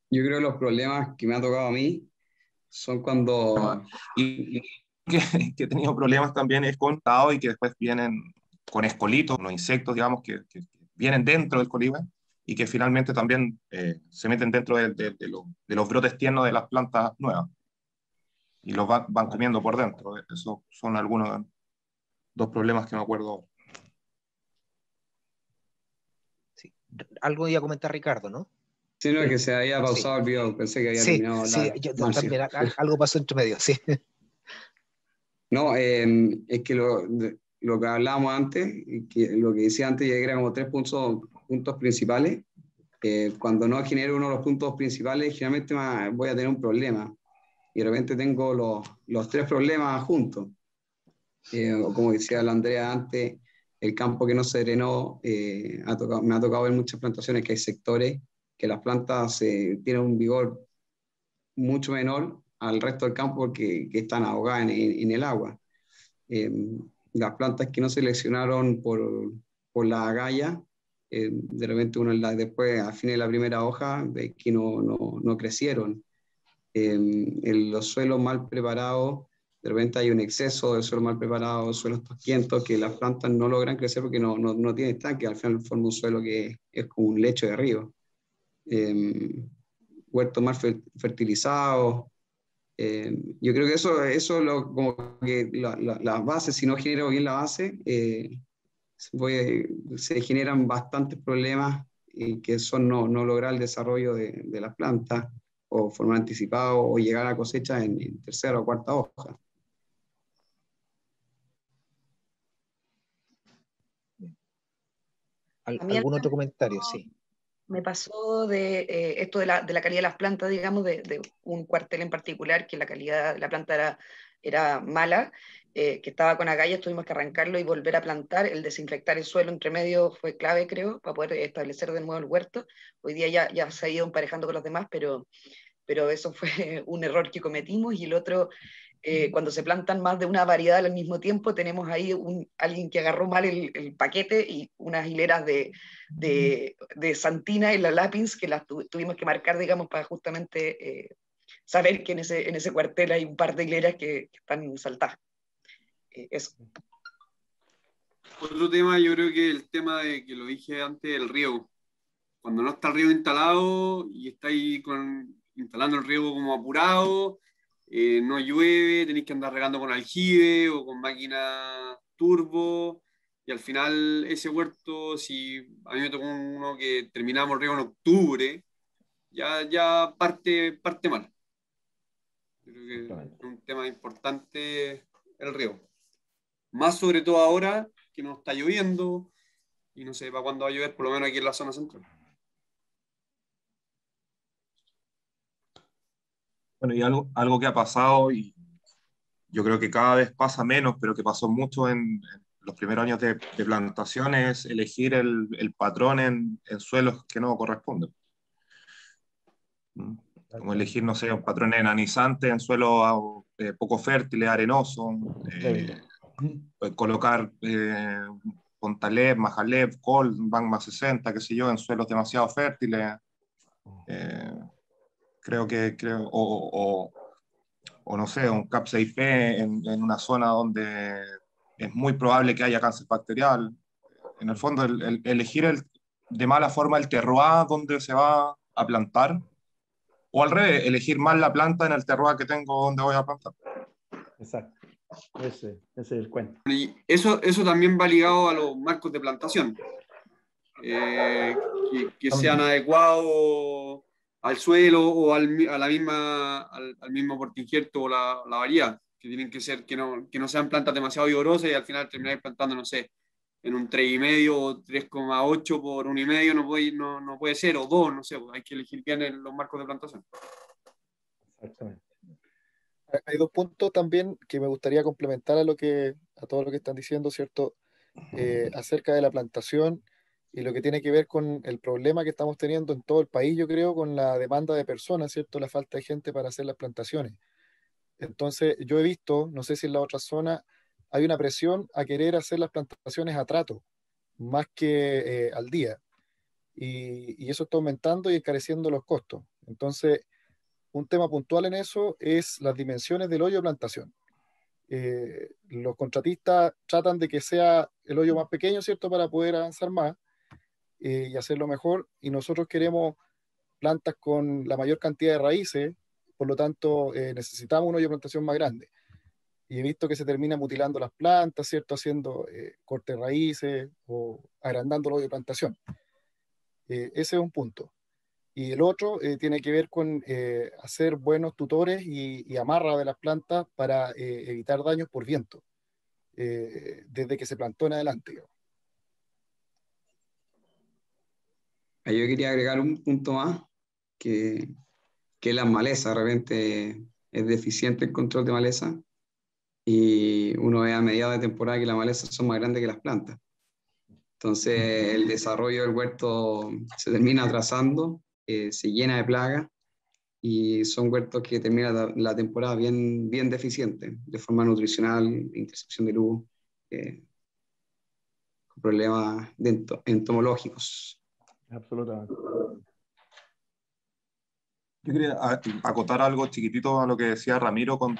Yo creo que los problemas que me ha tocado a mí son cuando... Y que he tenido problemas también es con tao y que después vienen con escolitos, los insectos, digamos, que vienen dentro del coligüe y que finalmente también se meten dentro de los brotes tiernos de las plantas nuevas y los van comiendo por dentro. Esos son algunos dos problemas que me acuerdo. Sí. Algo iba a comentar Ricardo, ¿no? Sí, no, es que se había pausado el video, pensé que había terminado. Sí, yo también, algo pasó entre medio, sí. No, es que lo que hablábamos antes, lo que decía antes, ya era como 3 puntos principales. Cuando no genero uno de los puntos principales, generalmente voy a tener un problema. Y de repente tengo los 3 problemas juntos. O como decía la Andrea antes, el campo que no se drenó, me ha tocado ver muchas plantaciones que hay sectores que las plantas tienen un vigor mucho menor al resto del campo porque que están ahogadas en el agua. Las plantas que no seleccionaron por la agalla, de repente después, al fin de la primera hoja, ve que no crecieron. Los suelos mal preparados, de repente hay un exceso de suelo mal preparado, suelos tosquientos, que las plantas no logran crecer porque no tienen estanque, al final forma un suelo que es como un lecho de río. Huertos mal fertilizados. Yo creo que eso como que las bases, si no genero bien la base, se generan bastantes problemas que son no lograr el desarrollo de las plantas o formar anticipado o llegar a cosecha en tercera o cuarta hoja. ¿Algún otro comentario? Sí. Me pasó de esto de la calidad de las plantas, digamos, de un cuartel en particular, que la calidad de la planta era mala, que estaba con agallas, tuvimos que arrancarlo y volver a plantar. El desinfectar el suelo entre medio fue clave, creo, para poder establecer de nuevo el huerto. Hoy día ya se ha ido emparejando con los demás, pero eso fue un error que cometimos. Y el otro, cuando se plantan más de una variedad al mismo tiempo, tenemos ahí alguien que agarró mal el paquete y unas hileras de Santina y la Lapins que las tuvimos que marcar, digamos, para justamente saber que en ese cuartel hay un par de hileras que están saltadas. Eso. Otro tema, yo creo que el tema de que lo dije antes, el riego. Cuando no está el riego instalado y está ahí instalando el riego como apurado, no llueve, tenéis que andar regando con aljibe o con máquina turbo, y al final ese huerto, si a mí me tocó uno que terminamos el riego en octubre, ya parte mal. Yo creo que es un tema importante el riego. Más sobre todo ahora que no está lloviendo y no sé para cuándo va a llover, por lo menos aquí en la zona central. Bueno, y algo que ha pasado, y yo creo que cada vez pasa menos, pero que pasó mucho en los primeros años de plantación, es elegir el patrón en suelos que no corresponden. Como elegir, no sé, un patrón enanizante en suelos poco fértiles, arenosos, colocar Pontaleb, Majaleb, Col, Bangma 60, qué sé yo, en suelos demasiado fértiles. O no sé, un CAP6P en una zona donde es muy probable que haya cáncer bacterial. En el fondo, elegir de mala forma el terroir donde se va a plantar, o al revés, elegir mal la planta en el terroir que tengo donde voy a plantar. Exacto. Ese es el cuento. Y eso también va ligado a los marcos de plantación, que sean adecuados al suelo o al mismo portainjerto o la variedad, que tienen que ser, que no sean plantas demasiado vigorosas y al final termináis plantando, no sé, en un 3,5 o 3,8 por 1,5 no puede ser, o 2, no sé, hay que elegir bien los marcos de plantación. Exactamente. Hay dos puntos también que me gustaría complementar a todo lo que están diciendo, ¿cierto? Acerca de la plantación y lo que tiene que ver con el problema que estamos teniendo en todo el país, yo creo, con la demanda de personas, ¿cierto? La falta de gente para hacer las plantaciones. Entonces, yo he visto, no sé si en la otra zona, hay una presión a querer hacer las plantaciones a trato, más que al día. Y eso está aumentando y encareciendo los costos. Entonces, un tema puntual en eso es las dimensiones del hoyo de plantación. Los contratistas tratan de que sea el hoyo más pequeño, ¿cierto?, para poder avanzar más y hacerlo mejor. Y nosotros queremos plantas con la mayor cantidad de raíces, por lo tanto necesitamos un hoyo de plantación más grande. Y he visto que se termina mutilando las plantas, ¿cierto?, haciendo corte de raíces o agrandando el hoyo de plantación. Ese es un punto. Y el otro tiene que ver con hacer buenos tutores y amarra de las plantas para evitar daños por viento, desde que se plantó en adelante, digamos. Yo quería agregar un punto más, que las malezas. De repente es deficiente el control de maleza y uno ve a mediados de temporada que las malezas son más grandes que las plantas. Entonces el desarrollo del huerto se termina atrasando, se llena de plagas y son huertos que terminan la temporada bien deficientes, de forma nutricional, intercepción de luz, con problemas entomológicos. Absolutamente. Yo quería acotar algo chiquitito a lo que decía Ramiro con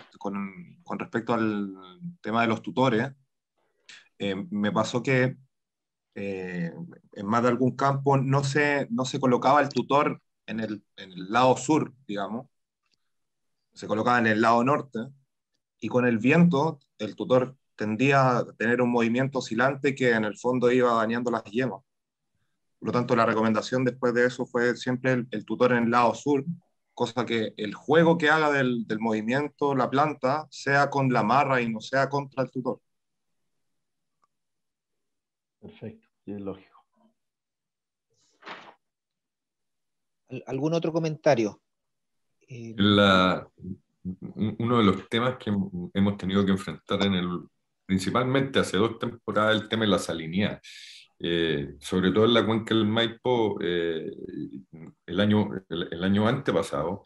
respecto al tema de los tutores. Me pasó que en más de algún campo no se colocaba el tutor en el lado sur, digamos, se colocaba en el lado norte, y con el viento el tutor tendía a tener un movimiento oscilante que en el fondo iba dañando las yemas. Por lo tanto, la recomendación después de eso fue siempre el tutor en el lado sur, cosa que el juego que haga del movimiento la planta sea con la marra y no sea contra el tutor. Perfecto, sí, es lógico. ¿Algún otro comentario? Uno de los temas que hemos tenido que enfrentar principalmente hace 2 temporadas, el tema de la salinidad. Sobre todo en la cuenca del Maipo, el año antepasado,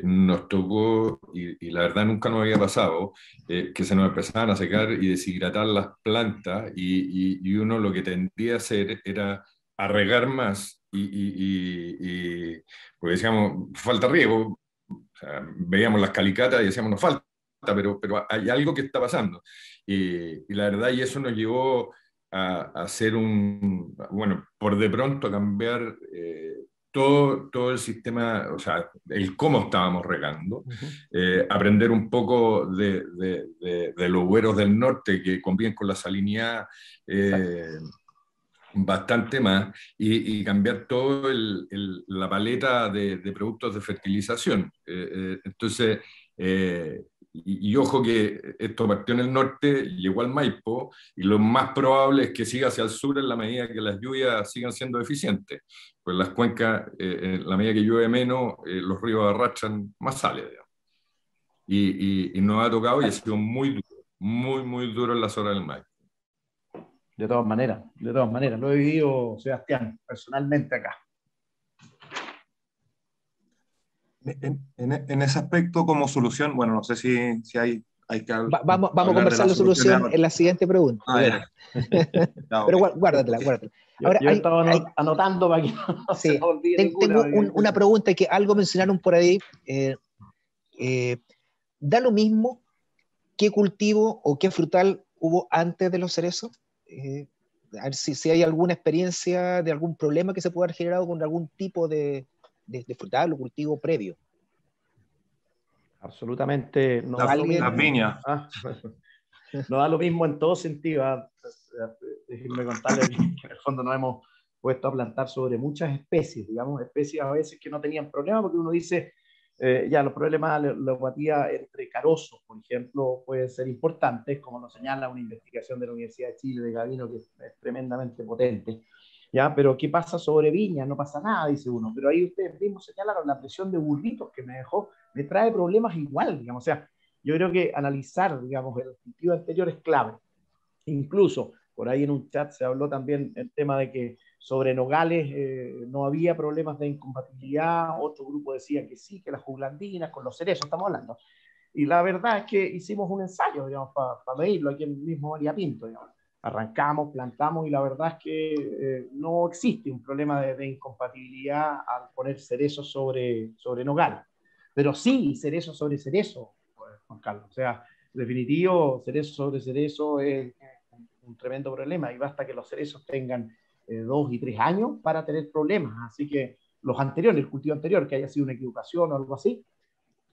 nos tocó, y la verdad nunca nos había pasado, que se nos empezaban a secar y deshidratar las plantas, y uno lo que tendía a hacer era a regar más, porque decíamos, falta riego. O sea, veíamos las calicatas y decíamos, nos falta, pero hay algo que está pasando. Y la verdad, y eso nos llevó a hacer bueno, por de pronto cambiar todo el sistema, o sea, el cómo estábamos regando, aprender un poco de los hueros del norte que conviven con la salinidad, bastante más, y cambiar todo la paleta de productos de fertilización. Entonces, y ojo que esto partió en el norte, llegó al Maipo, y lo más probable es que siga hacia el sur en la medida que las lluvias sigan siendo eficientes. Pues las cuencas, en la medida que llueve menos, los ríos arrastran más sales, digamos. y nos ha tocado y ha sido muy duro, muy duro en la zona del Maipo. De todas maneras, lo he vivido, Sebastián, personalmente acá. En ese aspecto, como solución, bueno, no sé si hay que vamos a conversar la solución en la siguiente pregunta. Pero guárdatela. Ahora, yo estaba anotando para que no se me olvide ninguna. Tengo una pregunta que algo mencionaron por ahí. ¿Da lo mismo qué cultivo o qué frutal hubo antes de los cerezos? A ver si hay alguna experiencia de algún problema que se pueda haber generado con algún tipo de frutal o cultivo previo. absolutamente no da lo mismo. Las viñas. No da lo mismo en todo sentido. Déjenme contarles que en el fondo nos hemos puesto a plantar sobre muchas especies, digamos, especies a veces que no tenían problema, porque uno dice, ya los problemas de la opatía entre carozos, por ejemplo, pueden ser importantes, como nos señala una investigación de la Universidad de Chile, de Gavino, que es tremendamente potente. ¿Ya? Pero ¿qué pasa sobre viña? No pasa nada, dice uno. Pero ahí ustedes mismos señalaron la presión de burritos que me dejó, me trae problemas igual, digamos. O sea, yo creo que analizar, digamos, el cultivo anterior es clave. Incluso, por ahí en un chat se habló también el tema de que sobre nogales no había problemas de incompatibilidad. Otro grupo decía que sí, que las juglandinas, con los cerezos estamos hablando. Y la verdad es que hicimos un ensayo, digamos, para medirlo aquí en el mismo María Pinto, digamos. Arrancamos, plantamos y la verdad es que no existe un problema de incompatibilidad al poner cerezo sobre nogal. Pero sí, cerezo sobre cerezo, pues, Juan Carlos. O sea, definitivo, cerezo sobre cerezo es un tremendo problema y basta que los cerezos tengan 2 y 3 años para tener problemas. Así que los anteriores, el cultivo anterior, que haya sido una equivocación o algo así,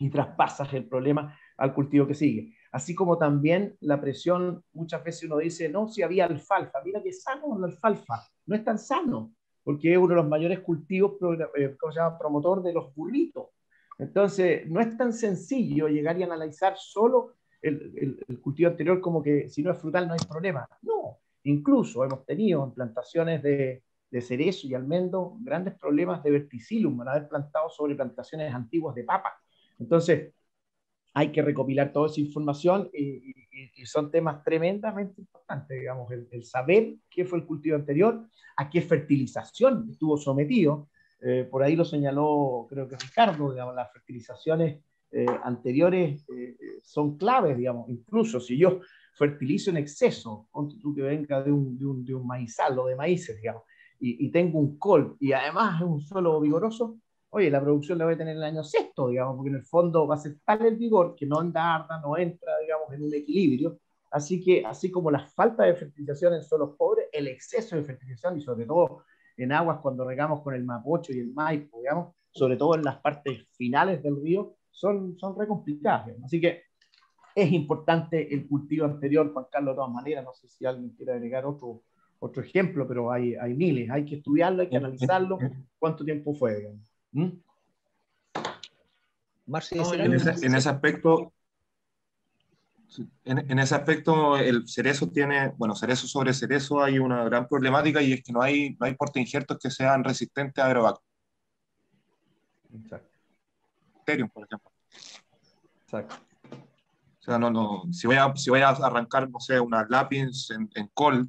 y traspasas el problema al cultivo que sigue. Así como también la presión, muchas veces uno dice, no, si había alfalfa, mira qué sano la alfalfa, no es tan sano, porque es uno de los mayores cultivos, ¿cómo se llama?, promotor de los burritos. Entonces, no es tan sencillo llegar y analizar solo el cultivo anterior como que si no es frutal no hay problema. No, incluso hemos tenido en plantaciones de cerezo y almendro grandes problemas de verticillium al haber plantado sobre plantaciones antiguas de papa. Entonces, hay que recopilar toda esa información y son temas tremendamente importantes, digamos, el saber qué fue el cultivo anterior, a qué fertilización estuvo sometido. Por ahí lo señaló, creo que Ricardo, digamos, las fertilizaciones anteriores son claves, digamos, incluso si yo fertilizo en exceso, ponte tú que venga de un maizal o de maíces, digamos, y tengo un col y además es un suelo vigoroso, oye, la producción la voy a tener en el año sexto, digamos, porque en el fondo va a ser tal el vigor que no endarda, no entra, digamos, en un equilibrio. Así que, así como la falta de fertilización en suelos pobres, el exceso de fertilización, y sobre todo en aguas cuando regamos con el Mapocho y el Maipo, digamos, sobre todo en las partes finales del río, son re complicadas. Digamos. Así que es importante el cultivo anterior, Juan Carlos, de todas maneras. No sé si alguien quiere agregar otro ejemplo, pero hay miles. Hay que estudiarlo, hay que analizarlo. ¿Cuánto tiempo fue, digamos? En ese aspecto, el cerezo tiene, bueno, cerezo sobre cerezo hay una gran problemática y es que no hay portainjertos que sean resistentes a agrobacterias. Exacto. Por ejemplo. Exacto. O sea, si voy a arrancar, no sé, una lápiz en col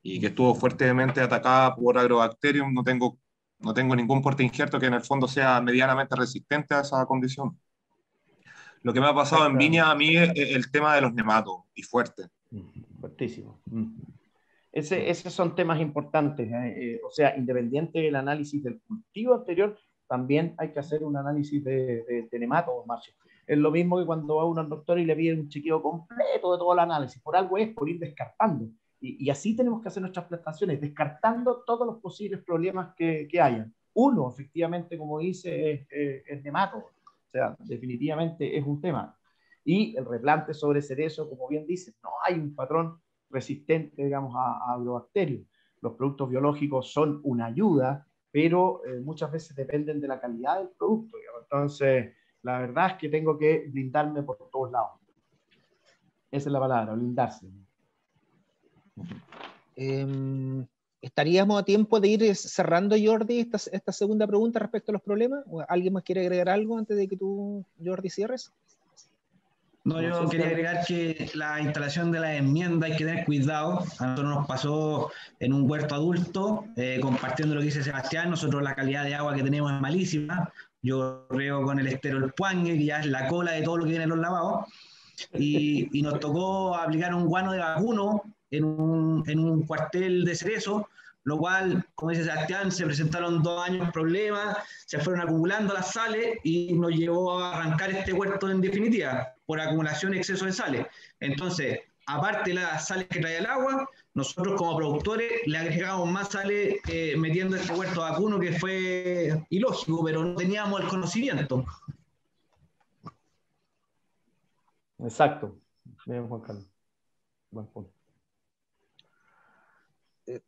y que estuvo fuertemente atacada por agrobacterium, no tengo ningún portainjerto que en el fondo sea medianamente resistente a esa condición. Lo que me ha pasado en viña a mí es el tema de los nematos, y fuerte. Fuertísimo. Esos son temas importantes. O sea, independiente del análisis del cultivo anterior, también hay que hacer un análisis de nematos, Marcio. Es lo mismo que cuando va uno al doctor y le pide un chequeo completo de todo el análisis. Por algo es por ir descartando. Y así tenemos que hacer nuestras plantaciones, descartando todos los posibles problemas que hayan. Uno, efectivamente, como dice, es nemato. O sea, definitivamente es un tema. Y el replante sobre cerezo, como bien dice, no hay un patrón resistente, digamos, a agrobacterios. Los productos biológicos son una ayuda, pero muchas veces dependen de la calidad del producto. Digamos. Entonces, la verdad es que tengo que blindarme por todos lados. Esa es la palabra, blindarse. ¿Estaríamos a tiempo de ir cerrando, Jordi, esta segunda pregunta respecto a los problemas? ¿O alguien más quiere agregar algo antes de que tú, Jordi, cierres? No, yo quería agregar que la instalación de la enmienda hay que tener cuidado. A nosotros nos pasó en un huerto adulto, compartiendo lo que dice Sebastián. Nosotros la calidad de agua que tenemos es malísima. Yo riego con el estero el Puangue, que ya es la cola de todo lo que viene en los lavados. Y nos tocó aplicar un guano de vacuno en un cuartel de Cerezo, lo cual, como dice Sebastián, se presentaron 2 años problemas, se fueron acumulando las sales y nos llevó a arrancar este huerto en definitiva, por acumulación y exceso de sales. Entonces, aparte de las sales que trae el agua, nosotros como productores le agregamos más sales metiendo este huerto vacuno, que fue ilógico, pero no teníamos el conocimiento. Exacto. Bien, Juan Carlos. Buen punto.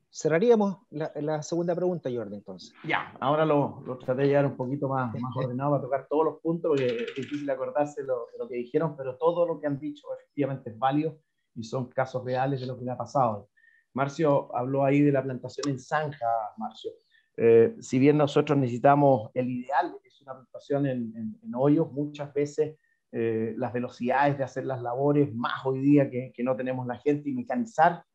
Cerraríamos la segunda pregunta, Jordi, entonces. Ya, ahora lo traté de llevar un poquito más ordenado para tocar todos los puntos, porque es difícil acordarse de lo que dijeron, pero todo lo que han dicho efectivamente es válido y son casos reales de lo que le ha pasado. Marcio habló ahí de la plantación en zanja, Marcio. Si bien nosotros necesitamos, el ideal es una plantación en hoyos, muchas veces las velocidades de hacer las labores, más hoy día que no tenemos la gente, y mecanizar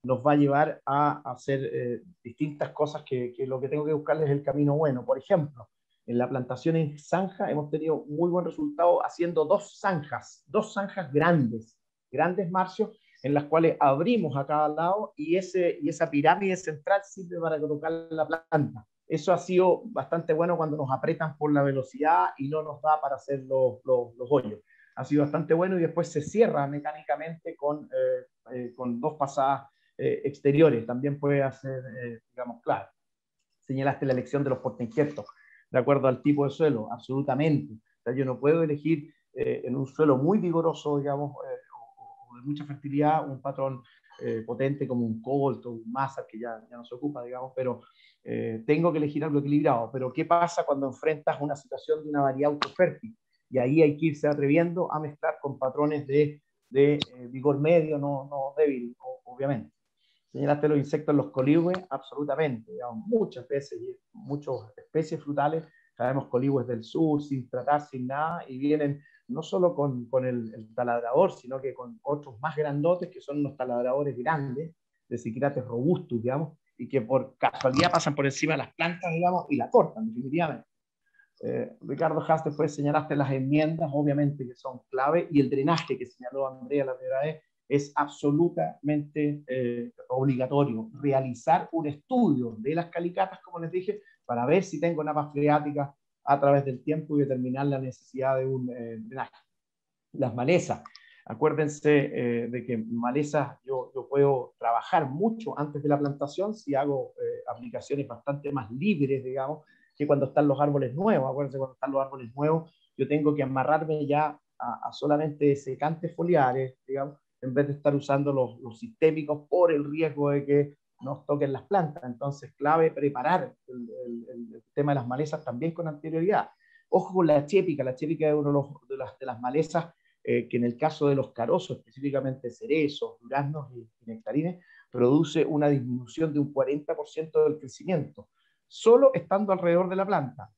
nos va a llevar a hacer distintas cosas que lo que tengo que buscarles es el camino bueno. Por ejemplo, en la plantación en zanja hemos tenido muy buen resultado haciendo 2 zanjas grandes, Marcio, en las cuales abrimos a cada lado y esa pirámide central sirve para colocar la planta. Eso ha sido bastante bueno cuando nos apretan por la velocidad y no nos da para hacer los hoyos. Ha sido bastante bueno, y después se cierra mecánicamente con 2 pasadas exteriores. También puede hacer, digamos, claro. Señalaste la elección de los portainjertos, de acuerdo al tipo de suelo, absolutamente. O sea, yo no puedo elegir en un suelo muy vigoroso, digamos, o de mucha fertilidad, un patrón potente como un cobalto, un masa, que ya no se ocupa, digamos, pero tengo que elegir algo equilibrado. Pero ¿qué pasa cuando enfrentas una situación de una variedad autofértil? Y ahí hay que irse atreviendo a mezclar con patrones de vigor medio, no débil, obviamente. Señalaste los insectos, los colibríes, absolutamente. Digamos, muchas veces, muchas especies frutales, sabemos colibríes del sur, sin tratar, sin nada, y vienen no solo con el taladrador, sino que con otros más grandotes, que son los taladradores grandes, de Sicriates robustus, digamos, y que por casualidad pasan por encima de las plantas, digamos, y la cortan, definitivamente. Ricardo Haas, después señalaste las enmiendas, obviamente que son clave, y el drenaje que señaló Andrea la primera vez, es absolutamente obligatorio realizar un estudio de las calicatas, como les dije, para ver si tengo napas freáticas a través del tiempo y determinar la necesidad de un drenaje. Las malezas, acuérdense de que malezas yo puedo trabajar mucho antes de la plantación si hago aplicaciones bastante más libres, digamos, que cuando están los árboles nuevos. Acuérdense, cuando están los árboles nuevos, yo tengo que amarrarme ya a solamente secantes foliares, digamos, en vez de estar usando los sistémicos por el riesgo de que nos toquen las plantas. Entonces, clave preparar el tema de las malezas también con anterioridad. Ojo con la chépica es uno de las malezas que en el caso de los carozos, específicamente cerezos, duraznos y nectarines, produce una disminución de un 40% del crecimiento, solo estando alrededor de la planta.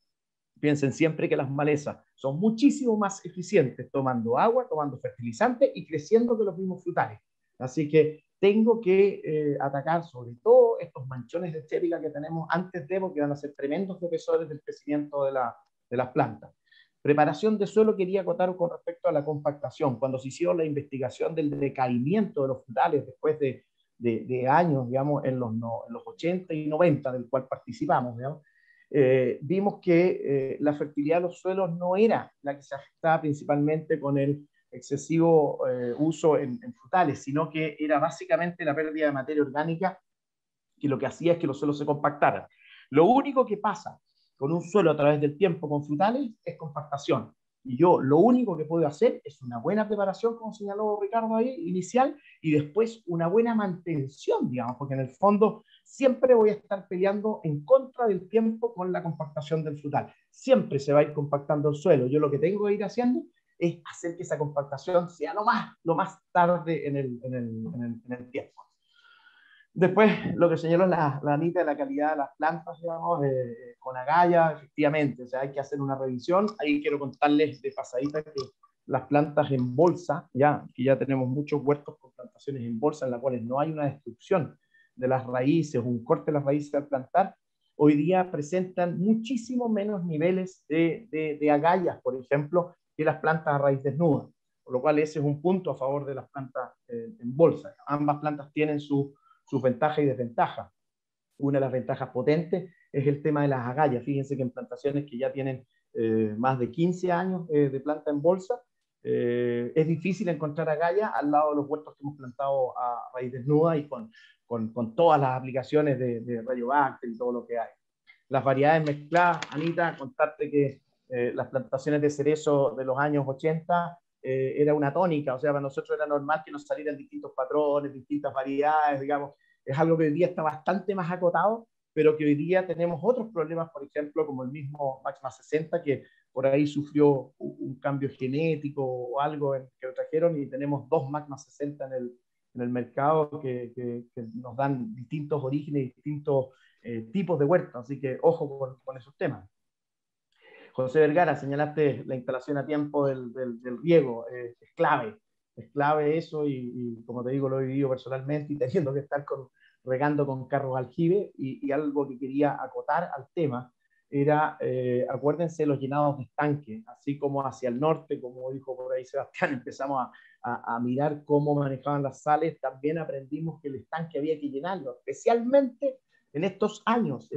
Piensen siempre que las malezas son muchísimo más eficientes tomando agua, tomando fertilizantes y creciendo que los mismos frutales. Así que tengo que atacar sobre todo estos manchones de chépica que tenemos antes de, porque van a ser tremendos defensores del crecimiento de las plantas. Preparación de suelo, quería acotar con respecto a la compactación. Cuando se hizo la investigación del decaimiento de los frutales después de años, digamos, en los 80 y 90, del cual participamos, digamos, vimos que la fertilidad de los suelos no era la que se afectaba principalmente con el excesivo uso en frutales, sino que era básicamente la pérdida de materia orgánica, que lo que hacía es que los suelos se compactaran. Lo único que pasa con un suelo a través del tiempo con frutales es compactación. Y yo lo único que puedo hacer es una buena preparación, como señaló Ricardo ahí, inicial, y después una buena mantención, digamos, porque en el fondo siempre voy a estar peleando en contra del tiempo con la compactación del frutal. Siempre se va a ir compactando el suelo. Yo lo que tengo que ir haciendo es hacer que esa compactación sea lo más tarde en el tiempo. Después, lo que señaló la Anita de la calidad de las plantas, digamos, con agallas, efectivamente, o sea, hay que hacer una revisión. Ahí quiero contarles de pasadita que las plantas en bolsa, que ya tenemos muchos huertos con plantaciones en bolsa en las cuales no hay una destrucción de las raíces, un corte de las raíces al plantar, hoy día presentan muchísimo menos niveles de agallas, por ejemplo, que las plantas a raíz desnuda, por lo cual ese es un punto a favor de las plantas en bolsa. Ambas plantas tienen sus ventajas y desventajas. Una de las ventajas potentes es el tema de las agallas. Fíjense que en plantaciones que ya tienen más de 15 años de planta en bolsa, es difícil encontrar agallas al lado de los huertos que hemos plantado a raíz desnuda y con todas las aplicaciones de rayobacter y todo lo que hay. Las variedades mezcladas, Anita, contarte que las plantaciones de cerezo de los años 80 era una tónica, o sea, para nosotros era normal que nos salieran distintos patrones, distintas variedades, digamos, es algo que hoy día está bastante más acotado, pero que hoy día tenemos otros problemas, por ejemplo, como el mismo Maxima 60, que por ahí sufrió un cambio genético o algo que lo trajeron, y tenemos 2 Maxima 60 en el mercado que nos dan distintos orígenes, distintos tipos de huertos, así que ojo con esos temas. José Vergara, señalaste la instalación a tiempo del riego, es clave eso, y como te digo, lo he vivido personalmente y teniendo que estar regando con carros aljibe, y algo que quería acotar al tema era, acuérdense, los llenados de estanque, así como hacia el norte, como dijo por ahí Sebastián, empezamos a mirar cómo manejaban las sales, también aprendimos que el estanque había que llenarlo, especialmente en estos años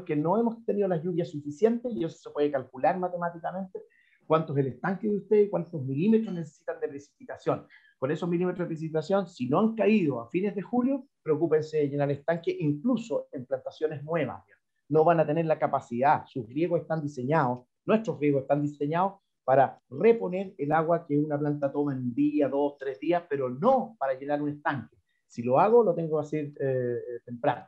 que no hemos tenido las lluvias suficientes, y eso se puede calcular matemáticamente, cuánto es el estanque de ustedes, cuántos milímetros necesitan de precipitación. Con esos milímetros de precipitación, si no han caído a fines de julio, preocúpense de llenar el estanque, incluso en plantaciones nuevas. No van a tener la capacidad, sus riegos están diseñados, nuestros riegos están diseñados para reponer el agua que una planta toma en un día, 2, 3 días, pero no para llenar un estanque. Si lo hago, lo tengo que hacer temprano.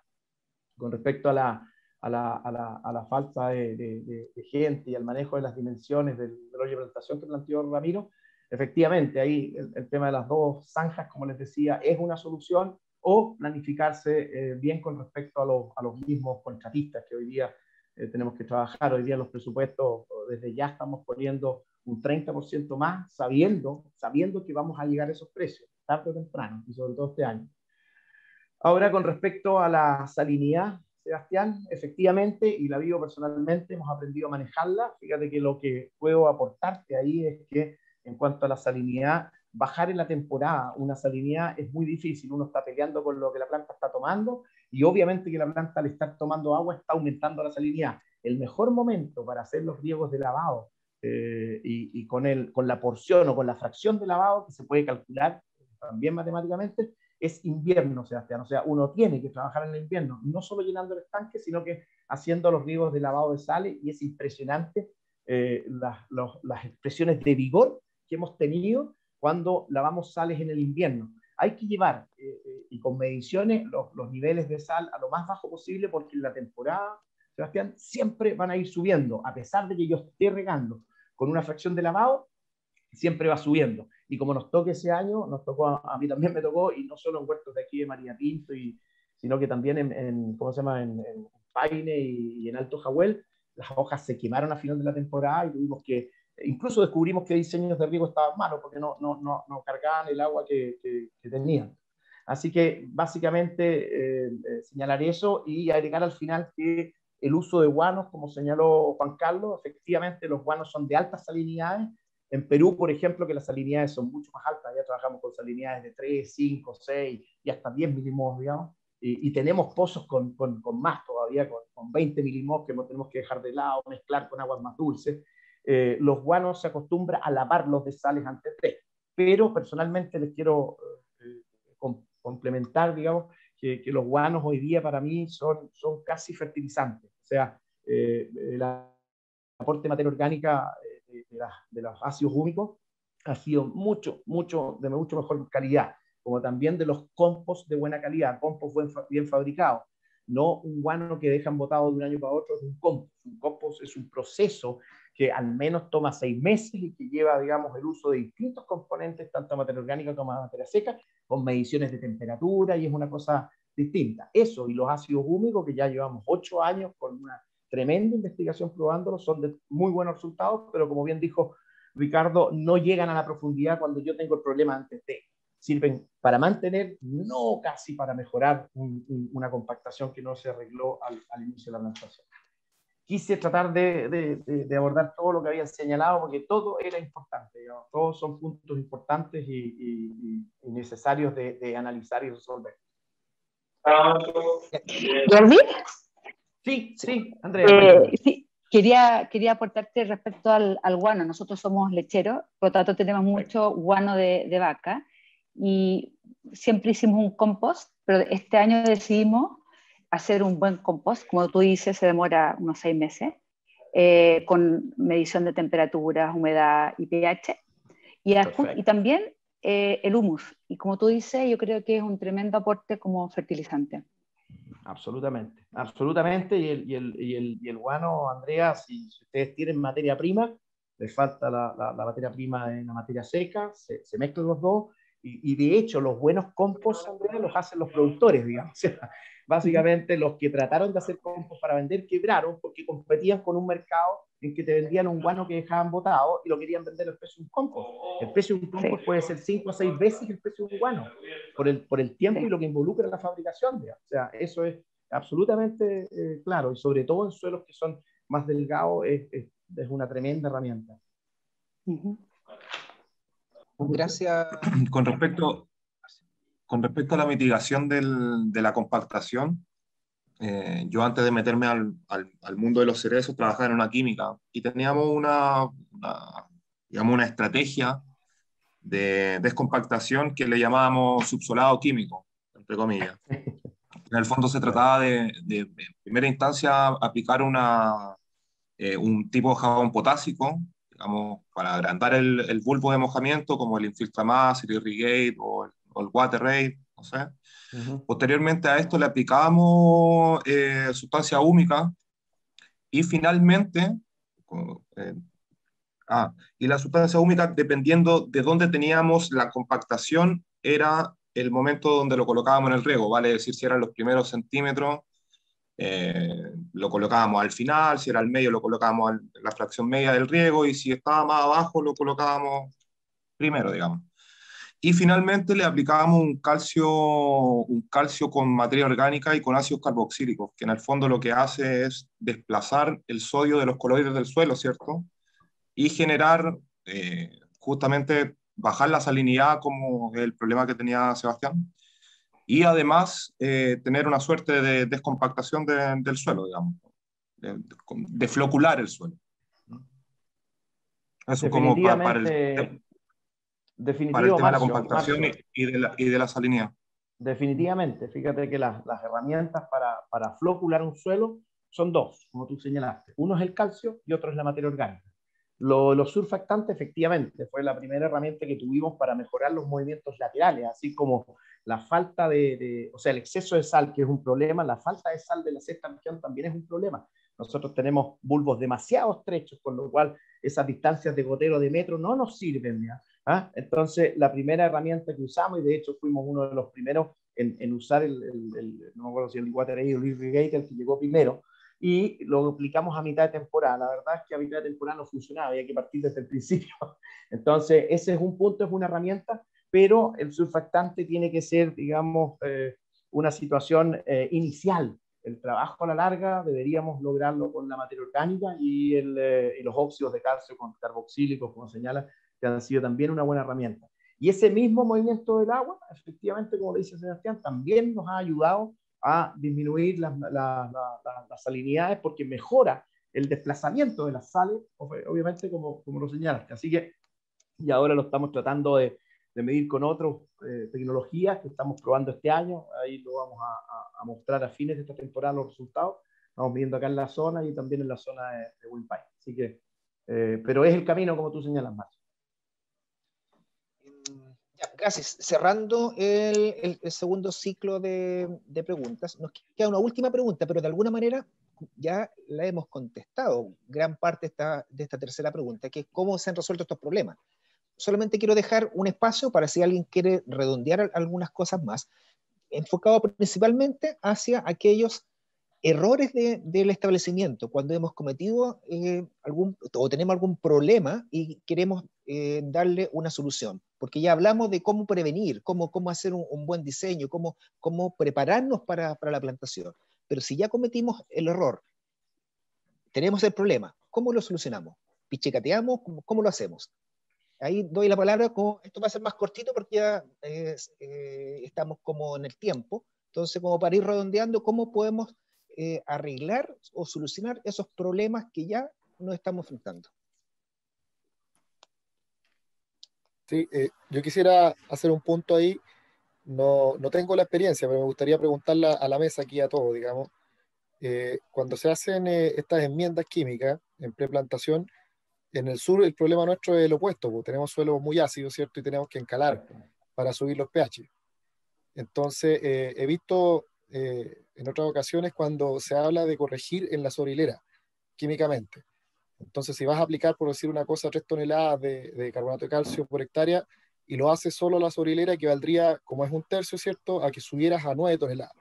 Con respecto a la falta de gente y al manejo de las dimensiones del hoyo de plantación que planteó Ramiro, efectivamente, ahí el tema de las 2 zanjas, como les decía, es una solución, o planificarse bien con respecto a los mismos contratistas que hoy día tenemos que trabajar. Hoy día los presupuestos, desde ya estamos poniendo un 30% más, sabiendo que vamos a llegar a esos precios, tarde o temprano, y sobre todo este año. Ahora, con respecto a la salinidad, Sebastián, efectivamente, y la vivo personalmente, hemos aprendido a manejarla. Fíjate que lo que puedo aportarte ahí es que, en cuanto a la salinidad, bajar en la temporada una salinidad es muy difícil. Uno está peleando con lo que la planta está tomando, y obviamente que la planta, al estar tomando agua, está aumentando la salinidad. El mejor momento para hacer los riegos de lavado, y con la porción o con la fracción de lavado que se puede calcular también matemáticamente, es invierno, Sebastián. O sea, uno tiene que trabajar en el invierno, no solo llenando el estanque, sino que haciendo los riegos de lavado de sales, y es impresionante las expresiones de vigor que hemos tenido cuando lavamos sales en el invierno. Hay que llevar, y con mediciones, los niveles de sal a lo más bajo posible, porque en la temporada, Sebastián, siempre van a ir subiendo, a pesar de que yo esté regando con una fracción de lavado, siempre va subiendo. Y como nos toque ese año, nos tocó, a mí también me tocó, y no solo en huertos de aquí de María Pinto, sino que también ¿cómo se llama? En Paine y en Alto Jahuel, las hojas se quemaron a final de la temporada, y tuvimos que, incluso descubrimos que diseños de riego estaban malos, porque no cargaban el agua que tenían. Así que básicamente señalar eso, y agregar al final que el uso de guanos, como señaló Juan Carlos, efectivamente los guanos son de altas salinidades. En Perú, por ejemplo, que las salinidades son mucho más altas, ya trabajamos con salinidades de 3, 5, 6 y hasta 10 milimols, digamos, y tenemos pozos con más todavía, con 20 milimols que tenemos que dejar de lado, mezclar con aguas más dulces. Los guanos se acostumbra a lavarlos de sales antes de, pero personalmente les quiero complementar, digamos, que los guanos hoy día para mí son casi fertilizantes. O sea, el aporte de materia orgánica de los ácidos húmicos ha sido mucho mejor calidad, como también de los compost de buena calidad, compost bien fabricados. No un guano que dejan botado de un año para otro, es un compost. Un compost es un proceso que al menos toma 6 meses y que lleva, digamos, el uso de distintos componentes, tanto materia orgánica como materia seca, con mediciones de temperatura, y es una cosa distinta. Eso y los ácidos húmicos, que ya llevamos 8 años con una tremenda investigación probándolos, son de muy buenos resultados, pero como bien dijo Ricardo, no llegan a la profundidad cuando yo tengo el problema antes de. Sirven para mantener, no casi para mejorar una compactación que no se arregló al inicio de la plantación. Quise tratar de abordar todo lo que habían señalado porque todo era importante, digamos, todos son puntos importantes y necesarios de analizar y resolver. ¿Jordi? Sí, Andrea. Sí, quería aportarte respecto al guano. Nosotros somos lecheros, por lo tanto tenemos mucho guano de vaca y siempre hicimos un compost, pero este año decidimos hacer un buen compost. Como tú dices, se demora unos 6 meses, con medición de temperaturas, humedad y pH. Y también el humus. Y como tú dices, yo creo que es un tremendo aporte como fertilizante. Absolutamente. Y el guano, Andrea, si ustedes tienen materia prima, les falta la materia prima en la materia seca, se mezclan los dos. Y de hecho, los buenos compost, Andrea, los hacen los productores, digamos. O sea, básicamente, los que trataron de hacer compost para vender quebraron porque competían con un mercado en que te vendían un guano que dejaban botado y lo querían vender al precio de un compost. El precio de un compost puede ser 5 o 6 veces el precio de un guano, por el tiempo y lo que involucra la fabricación. Digamos. O sea, eso es absolutamente claro, y sobre todo en suelos que son más delgados, es una tremenda herramienta. Gracias. Con respecto a la mitigación de la compactación, yo antes de meterme al mundo de los cerezos trabajaba en una química y teníamos digamos, una estrategia de descompactación que le llamábamos subsolado químico, entre comillas. En el fondo se trataba de en primera instancia, aplicar un tipo de jabón potásico, digamos, para agrandar el bulbo de mojamiento, como el Infiltramas, el Irrigate o el Water Rate, no sé. Posteriormente a esto le aplicábamos sustancia húmica y finalmente, y la sustancia húmica, dependiendo de dónde teníamos la compactación, era el momento donde lo colocábamos en el riego, vale decir, si eran los primeros centímetros, lo colocábamos al final, si era al medio lo colocábamos en la fracción media del riego, y si estaba más abajo lo colocábamos primero, digamos. Y finalmente le aplicábamos un calcio con materia orgánica y con ácidos carboxílicos, que en el fondo lo que hace es desplazar el sodio de los coloides del suelo, ¿cierto? Y generar, justamente, bajar la salinidad, como el problema que tenía Sebastián, y además tener una suerte de descompactación del suelo, digamos, de flocular el suelo. Eso como para el tema de la compactación y de la salinidad. Definitivamente, fíjate que las herramientas para flocular un suelo son dos, como tú señalaste. Uno es el calcio y otro es la materia orgánica. Los surfactantes, efectivamente, fue la primera herramienta que tuvimos para mejorar los movimientos laterales, así como la falta o sea, el exceso de sal, que es un problema, la falta de sal de la sexta región también es un problema. Nosotros tenemos bulbos demasiado estrechos, con lo cual esas distancias de gotero de metro no nos sirven, ¿ya? Entonces, la primera herramienta que usamos, y de hecho fuimos uno de los primeros en usar no me acuerdo si el Water Aid o el Irrigate, el que llegó primero, y lo aplicamos a mitad de temporada. La verdad es que a mitad de temporada no funcionaba, había que partir desde el principio. Entonces, ese es un punto, es una herramienta, pero el surfactante tiene que ser, digamos, una situación inicial. El trabajo a la larga deberíamos lograrlo con la materia orgánica y los óxidos de calcio con carboxílicos, como señala, que han sido también una buena herramienta. Y ese mismo movimiento del agua, efectivamente, como le dice Sebastián, también nos ha ayudado a disminuir las salinidades porque mejora el desplazamiento de las sales, obviamente, como lo señalaste. Así que, y ahora lo estamos tratando de medir con otras tecnologías que estamos probando este año. Ahí lo vamos a mostrar a fines de esta temporada los resultados. Estamos viendo acá en la zona y también en la zona de Wilpay. Así que, pero es el camino, como tú señalas, Marcio. Gracias. Cerrando el segundo ciclo de preguntas, nos queda una última pregunta, pero de alguna manera ya la hemos contestado, gran parte de esta tercera pregunta, que es cómo se han resuelto estos problemas. Solamente quiero dejar un espacio para si alguien quiere redondear algunas cosas más, enfocado principalmente hacia aquellos errores del establecimiento, cuando hemos cometido o tenemos algún problema y queremos darle una solución, porque ya hablamos de cómo prevenir, cómo hacer un buen diseño, cómo prepararnos para la plantación. Pero si ya cometimos el error, tenemos el problema, ¿cómo lo solucionamos? ¿Pichicateamos? ¿Cómo lo hacemos? Ahí doy la palabra, esto va a ser más cortito porque ya estamos como en el tiempo, entonces como para ir redondeando, ¿cómo podemos arreglar o solucionar esos problemas que ya nos estamos enfrentando? Sí, yo quisiera hacer un punto ahí. No tengo la experiencia, pero me gustaría preguntarle a la mesa aquí a todos, digamos. Cuando se hacen estas enmiendas químicas en preplantación, en el sur el problema nuestro es el opuesto, porque tenemos suelos muy ácidos, ¿cierto? Y tenemos que encalar para subir los pH. Entonces, he visto en otras ocasiones cuando se habla de corregir en la sorilera, químicamente. Entonces, si vas a aplicar, por decir una cosa, 3 toneladas de carbonato de calcio por hectárea, y lo haces solo la sorilera, equivaldría, como es un tercio, ¿cierto?, a que subieras a 9 toneladas.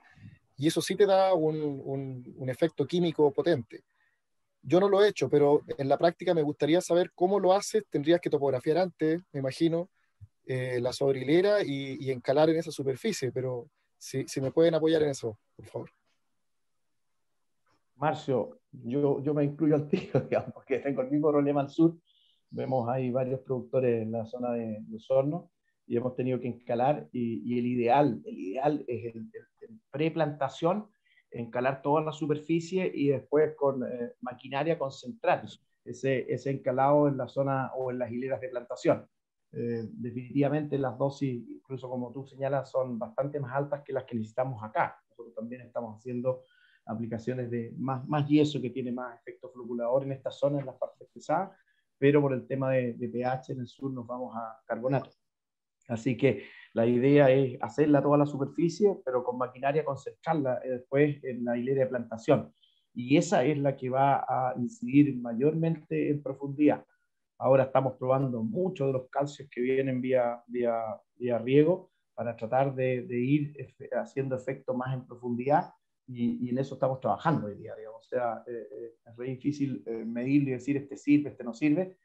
Y eso sí te da un efecto químico potente. Yo no lo he hecho, pero en la práctica me gustaría saber cómo lo haces. Tendrías que topografiar antes, me imagino, la sobrilera y encalar en esa superficie, pero si me pueden apoyar en eso, por favor. Marcio, yo me incluyo al tiro, digamos, porque tengo el mismo problema al sur. Vemos ahí varios productores en la zona de Osorno y hemos tenido que encalar y el ideal es el preplantación, encalar toda la superficie y después con maquinaria concentrar ese encalado en la zona o en las hileras de plantación. Definitivamente las dosis, incluso como tú señalas, son bastante más altas que las que necesitamos acá. Nosotros también estamos haciendo aplicaciones de más yeso, que tiene más efecto floculador en esta zona, en las partes pesadas, pero por el tema de pH en el sur nos vamos a carbonato. Así que la idea es hacerla toda la superficie, pero con maquinaria concentrarla después en la hilera de plantación. Y esa es la que va a incidir mayormente en profundidad. Ahora estamos probando muchos de los calcios que vienen vía riego para tratar de ir haciendo efecto más en profundidad, y en eso estamos trabajando hoy día, digamos. O sea, es re difícil medir y decir este sirve, este no sirve.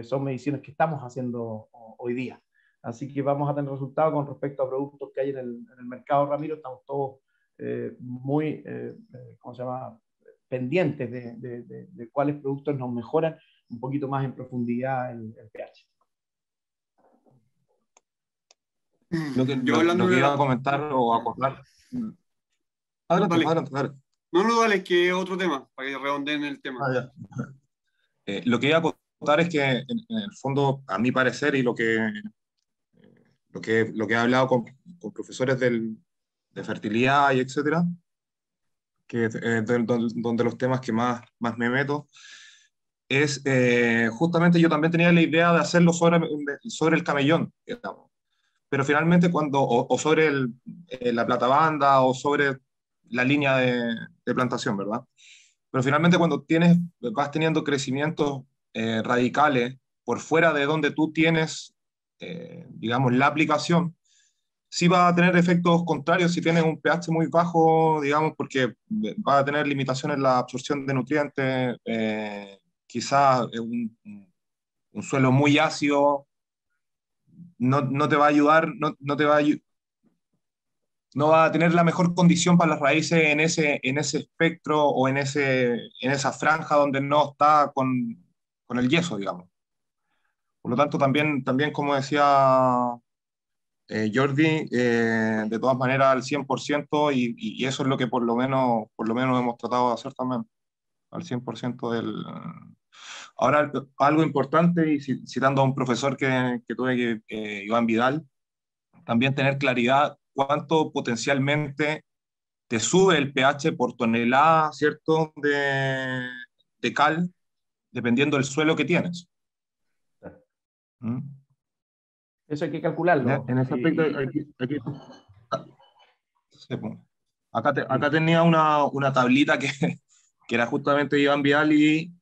Son mediciones que estamos haciendo hoy día. Así que vamos a tener resultados con respecto a productos que hay en el mercado, Ramiro. Estamos todos muy, ¿cómo se llama?, pendientes de cuáles productos nos mejoran un poquito más en profundidad el pH. Lo que iba a comentar o acotar. Adelante. No, dale, que es otro tema, para que redondeen el tema. Lo que iba a acotar es que, en el fondo, a mi parecer, y lo que he hablado con profesores de fertilidad y etcétera, que donde los temas que más me meto, es justamente yo también tenía la idea de hacerlo sobre el camellón, digamos. Pero finalmente o sobre la platabanda o sobre la línea de plantación, ¿verdad? Pero finalmente cuando vas teniendo crecimientos radicales por fuera de donde tú tienes, digamos, la aplicación, sí va a tener efectos contrarios si tienes un pH muy bajo, digamos, porque va a tener limitaciones en la absorción de nutrientes, quizás un suelo muy ácido no te va a ayudar, no va a tener la mejor condición para las raíces en ese espectro o en esa franja donde no está con el yeso, digamos. Por lo tanto, también como decía Jordi, de todas maneras al 100%, y eso es lo que por lo menos hemos tratado de hacer también, al 100% del... Ahora, algo importante, y citando a un profesor que tuve, Iván Vidal, también tener claridad cuánto potencialmente te sube el pH por tonelada, ¿cierto?, de cal, dependiendo del suelo que tienes. ¿Mm? Eso hay que calcularlo. En ese aspecto, acá tenía una tablita que era justamente Iván Vidal, y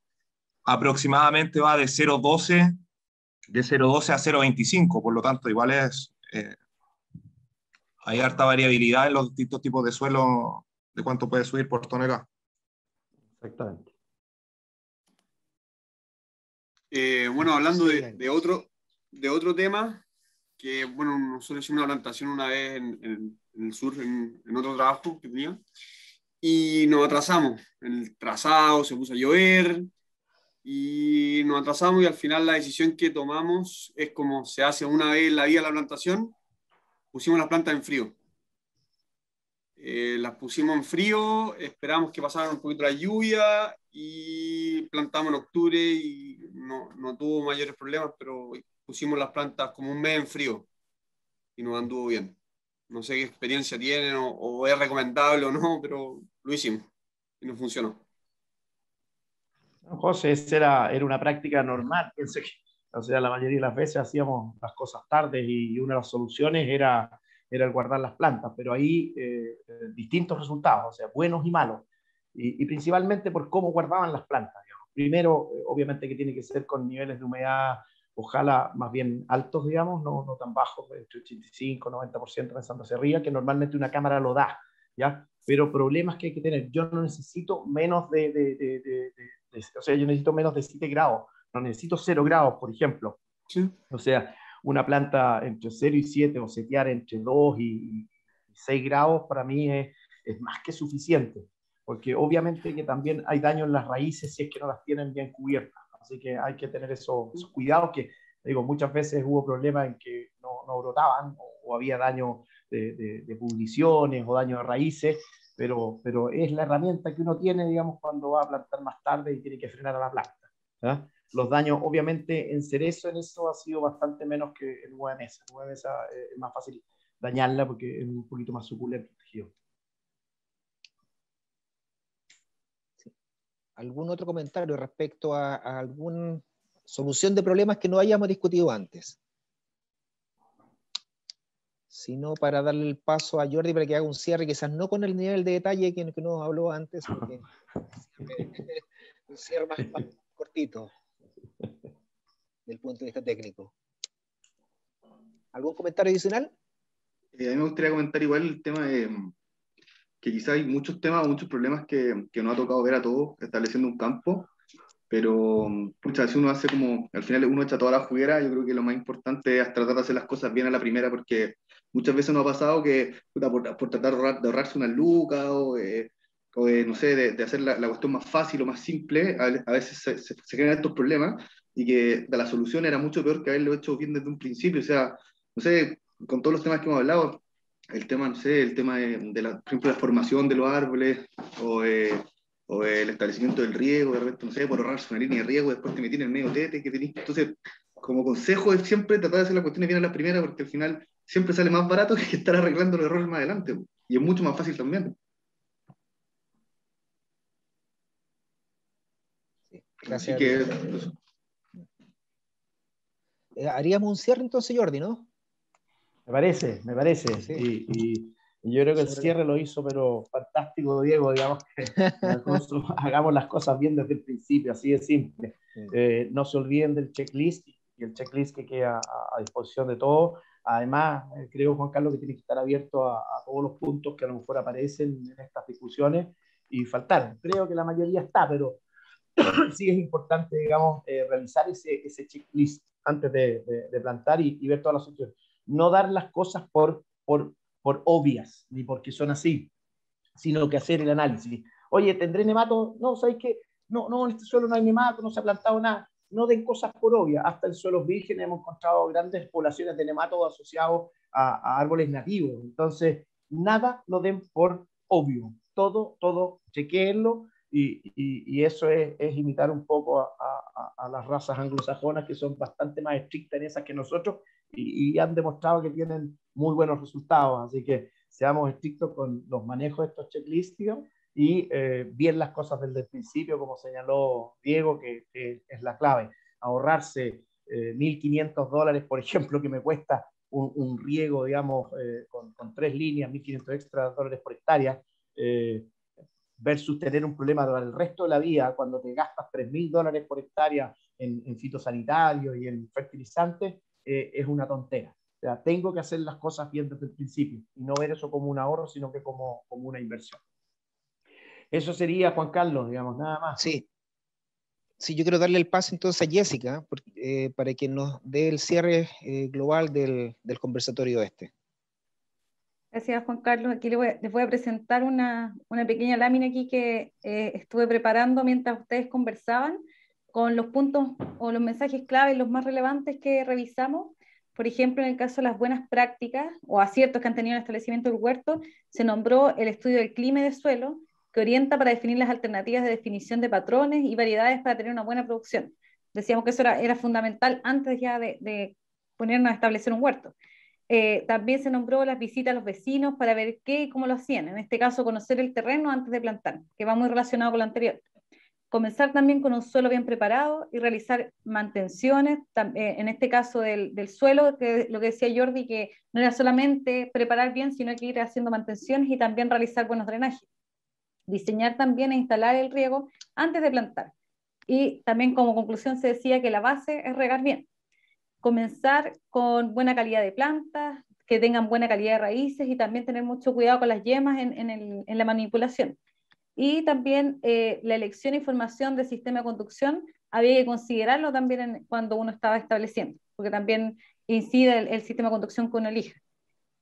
aproximadamente va de 0,12 a 0,25, por lo tanto igual hay harta variabilidad en los distintos tipos de suelo de cuánto puede subir por tonelada. Exactamente. Bueno, hablando de otro tema, que bueno, nosotros hicimos una plantación una vez en el sur, en otro trabajo que tenía, y nos atrasamos. El trazado se puso a llover, y nos atrasamos, y al final la decisión que tomamos es como se hace una vez en la vida la plantación, pusimos las plantas en frío. Las pusimos en frío, esperamos que pasara un poquito la lluvia y plantamos en octubre y no tuvo mayores problemas, pero pusimos las plantas como un mes en frío y nos anduvo bien. No sé qué experiencia tienen o es recomendable o no, pero lo hicimos y nos funcionó. José, esa era una práctica normal. Piense que, o sea, la mayoría de las veces hacíamos las cosas tarde y una de las soluciones era el guardar las plantas, pero ahí distintos resultados, o sea, buenos y malos, y principalmente por cómo guardaban las plantas. Digamos. Primero, obviamente que tiene que ser con niveles de humedad, ojalá más bien altos, digamos, no tan bajos, entre 85 y 90% pensando hacia arriba, que normalmente una cámara lo da, ¿ya? Pero problemas que hay que tener, yo no necesito menos o sea, yo necesito menos de 7 grados, no necesito 0 grados, por ejemplo. Sí. O sea, una planta entre 0 y 7 o setear entre 2 y 6 grados para mí es más que suficiente, porque obviamente que también hay daño en las raíces si es que no las tienen bien cubiertas, así que hay que tener esos cuidados que, digo, muchas veces hubo problemas en que no brotaban o había daño de pudriciones o daño de raíces, pero es la herramienta que uno tiene, digamos, cuando va a plantar más tarde y tiene que frenar a la planta. ¿Ah? Los daños, obviamente, en cerezo en eso ha sido bastante menos que en uva de mesa. En uva de mesa es más fácil dañarla porque es un poquito más suculento el tejido. Sí. ¿Algún otro comentario respecto a alguna solución de problemas que no hayamos discutido antes? Sino para darle el paso a Jordi para que haga un cierre, quizás no con el nivel de detalle que nos habló antes, porque un cierre más cortito del punto de vista técnico. ¿Algún comentario adicional? A mí me gustaría comentar igual el tema de que quizá hay muchos temas o muchos problemas que nos ha tocado ver a todos estableciendo un campo, pero muchas veces uno hace como, al final uno echa toda la juguera. Yo creo que lo más importante es tratar de hacer las cosas bien a la primera, porque muchas veces nos ha pasado que puta, por tratar de ahorrarse unas lucas o no sé, de hacer la cuestión más fácil o más simple, a veces se generan estos problemas y que la solución era mucho peor que haberlo hecho bien desde un principio. O sea, no sé, con todos los temas que hemos hablado, el tema, no sé, el tema por ejemplo, la formación de los árboles o el establecimiento del riego, de repente, no sé, por ahorrarse una línea de riego, después te metí en el medio tete, que tenés. Entonces, como consejo es siempre tratar de hacer las cuestiones bien a la primera, porque al final siempre sale más barato que estar arreglando los errores más adelante, y es mucho más fácil también. Sí, gracias. Así que, pues, haríamos un cierre entonces, Jordi, ¿no? Me parece. Sí. Y yo creo que el cierre lo hizo, pero fantástico, Diego, digamos que nosotros hagamos las cosas bien desde el principio, así de simple. No se olviden del checklist, y el checklist que queda a disposición de todos. Además, creo, Juan Carlos, que tiene que estar abierto a todos los puntos que a lo mejor aparecen en estas discusiones y faltaron. Creo que la mayoría está, pero sí es importante, digamos, realizar ese checklist antes de plantar y ver todas las opciones. No dar las cosas por obvias, ni porque son así, sino que hacer el análisis. Oye, ¿tendré nemato? No, ¿sabes qué? No, en este suelo no hay nemato, no se ha plantado nada. No den cosas por obvias. Hasta en suelos vírgenes hemos encontrado grandes poblaciones de nematos asociados a árboles nativos. Entonces, nada lo den por obvio. Todo, chequéenlo. Y eso es imitar un poco a las razas anglosajonas, que son bastante más estrictas en esas que nosotros y han demostrado que tienen muy buenos resultados. Así que seamos estrictos con los manejos de estos checklists y bien las cosas desde el principio, como señaló Diego, que es la clave. Ahorrarse $1.500, por ejemplo, que me cuesta un riego, digamos, con 3 líneas, $1.500 extra dólares por hectárea, versus tener un problema para el resto de la vida cuando te gastas $3.000 por hectárea en fitosanitarios y en fertilizantes, es una tontera. O sea, tengo que hacer las cosas bien desde el principio y no ver eso como un ahorro, sino que como una inversión. Eso sería, Juan Carlos, digamos, nada más. Sí. Sí, yo quiero darle el paso entonces a Jessica para que nos dé el cierre global del conversatorio este. Gracias, Juan Carlos. Aquí les voy a presentar una pequeña lámina aquí que estuve preparando mientras ustedes conversaban, con los puntos o los mensajes clave, los más relevantes que revisamos. Por ejemplo, en el caso de las buenas prácticas o aciertos que han tenido en el establecimiento del huerto, se nombró el estudio del clima y de suelo, que orienta para definir las alternativas de definición de patrones y variedades para tener una buena producción. Decíamos que eso era fundamental antes ya de ponernos a establecer un huerto. También se nombró las visitas a los vecinos para ver qué y cómo lo hacían. En este caso, conocer el terreno antes de plantar, que va muy relacionado con lo anterior. Comenzar también con un suelo bien preparado y realizar mantenciones, en este caso del suelo, que lo que decía Jordi, que no era solamente preparar bien, sino que ir haciendo mantenciones y también realizar buenos drenajes. Diseñar también e instalar el riego antes de plantar. Y también como conclusión se decía que la base es regar bien. Comenzar con buena calidad de plantas, que tengan buena calidad de raíces y también tener mucho cuidado con las yemas en la manipulación. Y también la elección y formación del sistema de conducción había que considerarlo también cuando uno estaba estableciendo, porque también incide el sistema de conducción que uno elija.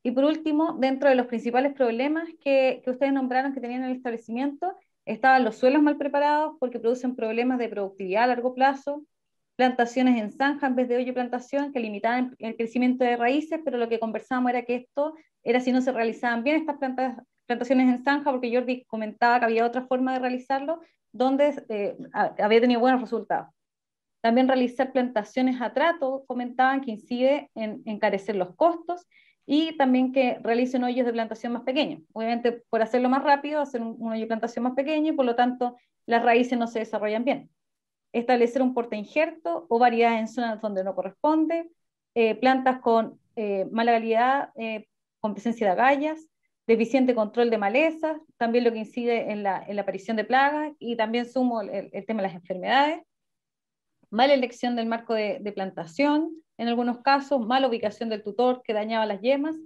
Y por último, dentro de los principales problemas que ustedes nombraron que tenían en el establecimiento, estaban los suelos mal preparados porque producen problemas de productividad a largo plazo, plantaciones en zanja en vez de hoyo plantación que limitaban el crecimiento de raíces, pero lo que conversábamos era que esto era si no se realizaban bien estas plantaciones en zanja, porque Jordi comentaba que había otra forma de realizarlo, donde había tenido buenos resultados. También realizar plantaciones a trato, comentaban que incide en encarecer los costos, y también que realicen hoyos de plantación más pequeños. Obviamente, por hacerlo más rápido, hacer un hoyo de plantación más pequeño y por lo tanto las raíces no se desarrollan bien. Establecer un portainjerto o variedades en zonas donde no corresponde, plantas con mala calidad, con presencia de agallas, deficiente control de malezas, también lo que incide en la aparición de plagas, y también sumo el tema de las enfermedades. Mala elección del marco de plantación, en algunos casos, mala ubicación del tutor que dañaba las yemas,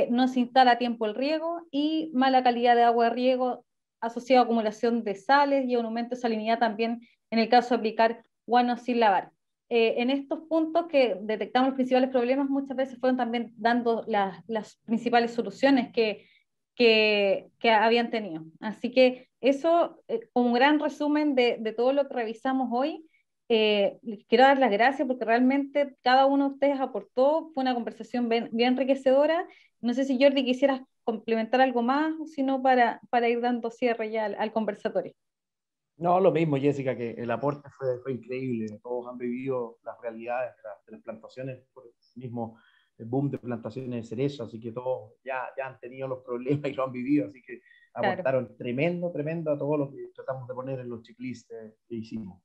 no se instala a tiempo el riego y mala calidad de agua de riego asociado a acumulación de sales y un aumento de salinidad también en el caso de aplicar guano sin lavar. En estos puntos que detectamos los principales problemas, muchas veces fueron también dando las principales soluciones que habían tenido. Así que eso, como un gran resumen de todo lo que revisamos hoy. Les quiero dar las gracias porque realmente cada uno de ustedes aportó, fue una conversación bien enriquecedora. No sé si Jordi quisieras complementar algo más, o si no para ir dando cierre ya al conversatorio. No, lo mismo, Jessica, que el aporte fue increíble. Todos han vivido las realidades de las plantaciones, por el mismo boom de plantaciones de cerezo, así que todos ya han tenido los problemas y lo han vivido, así que aportaron claro. tremendo a todo lo que tratamos de poner en los checklists que hicimos.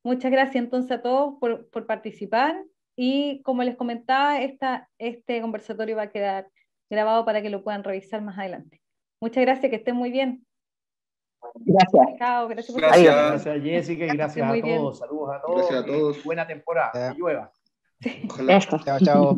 Muchas gracias entonces a todos por participar, y como les comentaba, este conversatorio va a quedar grabado para que lo puedan revisar más adelante. Muchas gracias, que estén muy bien. Gracias. Chao, gracias por Gracias Jessica y gracias a todos. Bien. Saludos a todos. Gracias a todos. Buena temporada, que llueva. Sí. Chao, chao.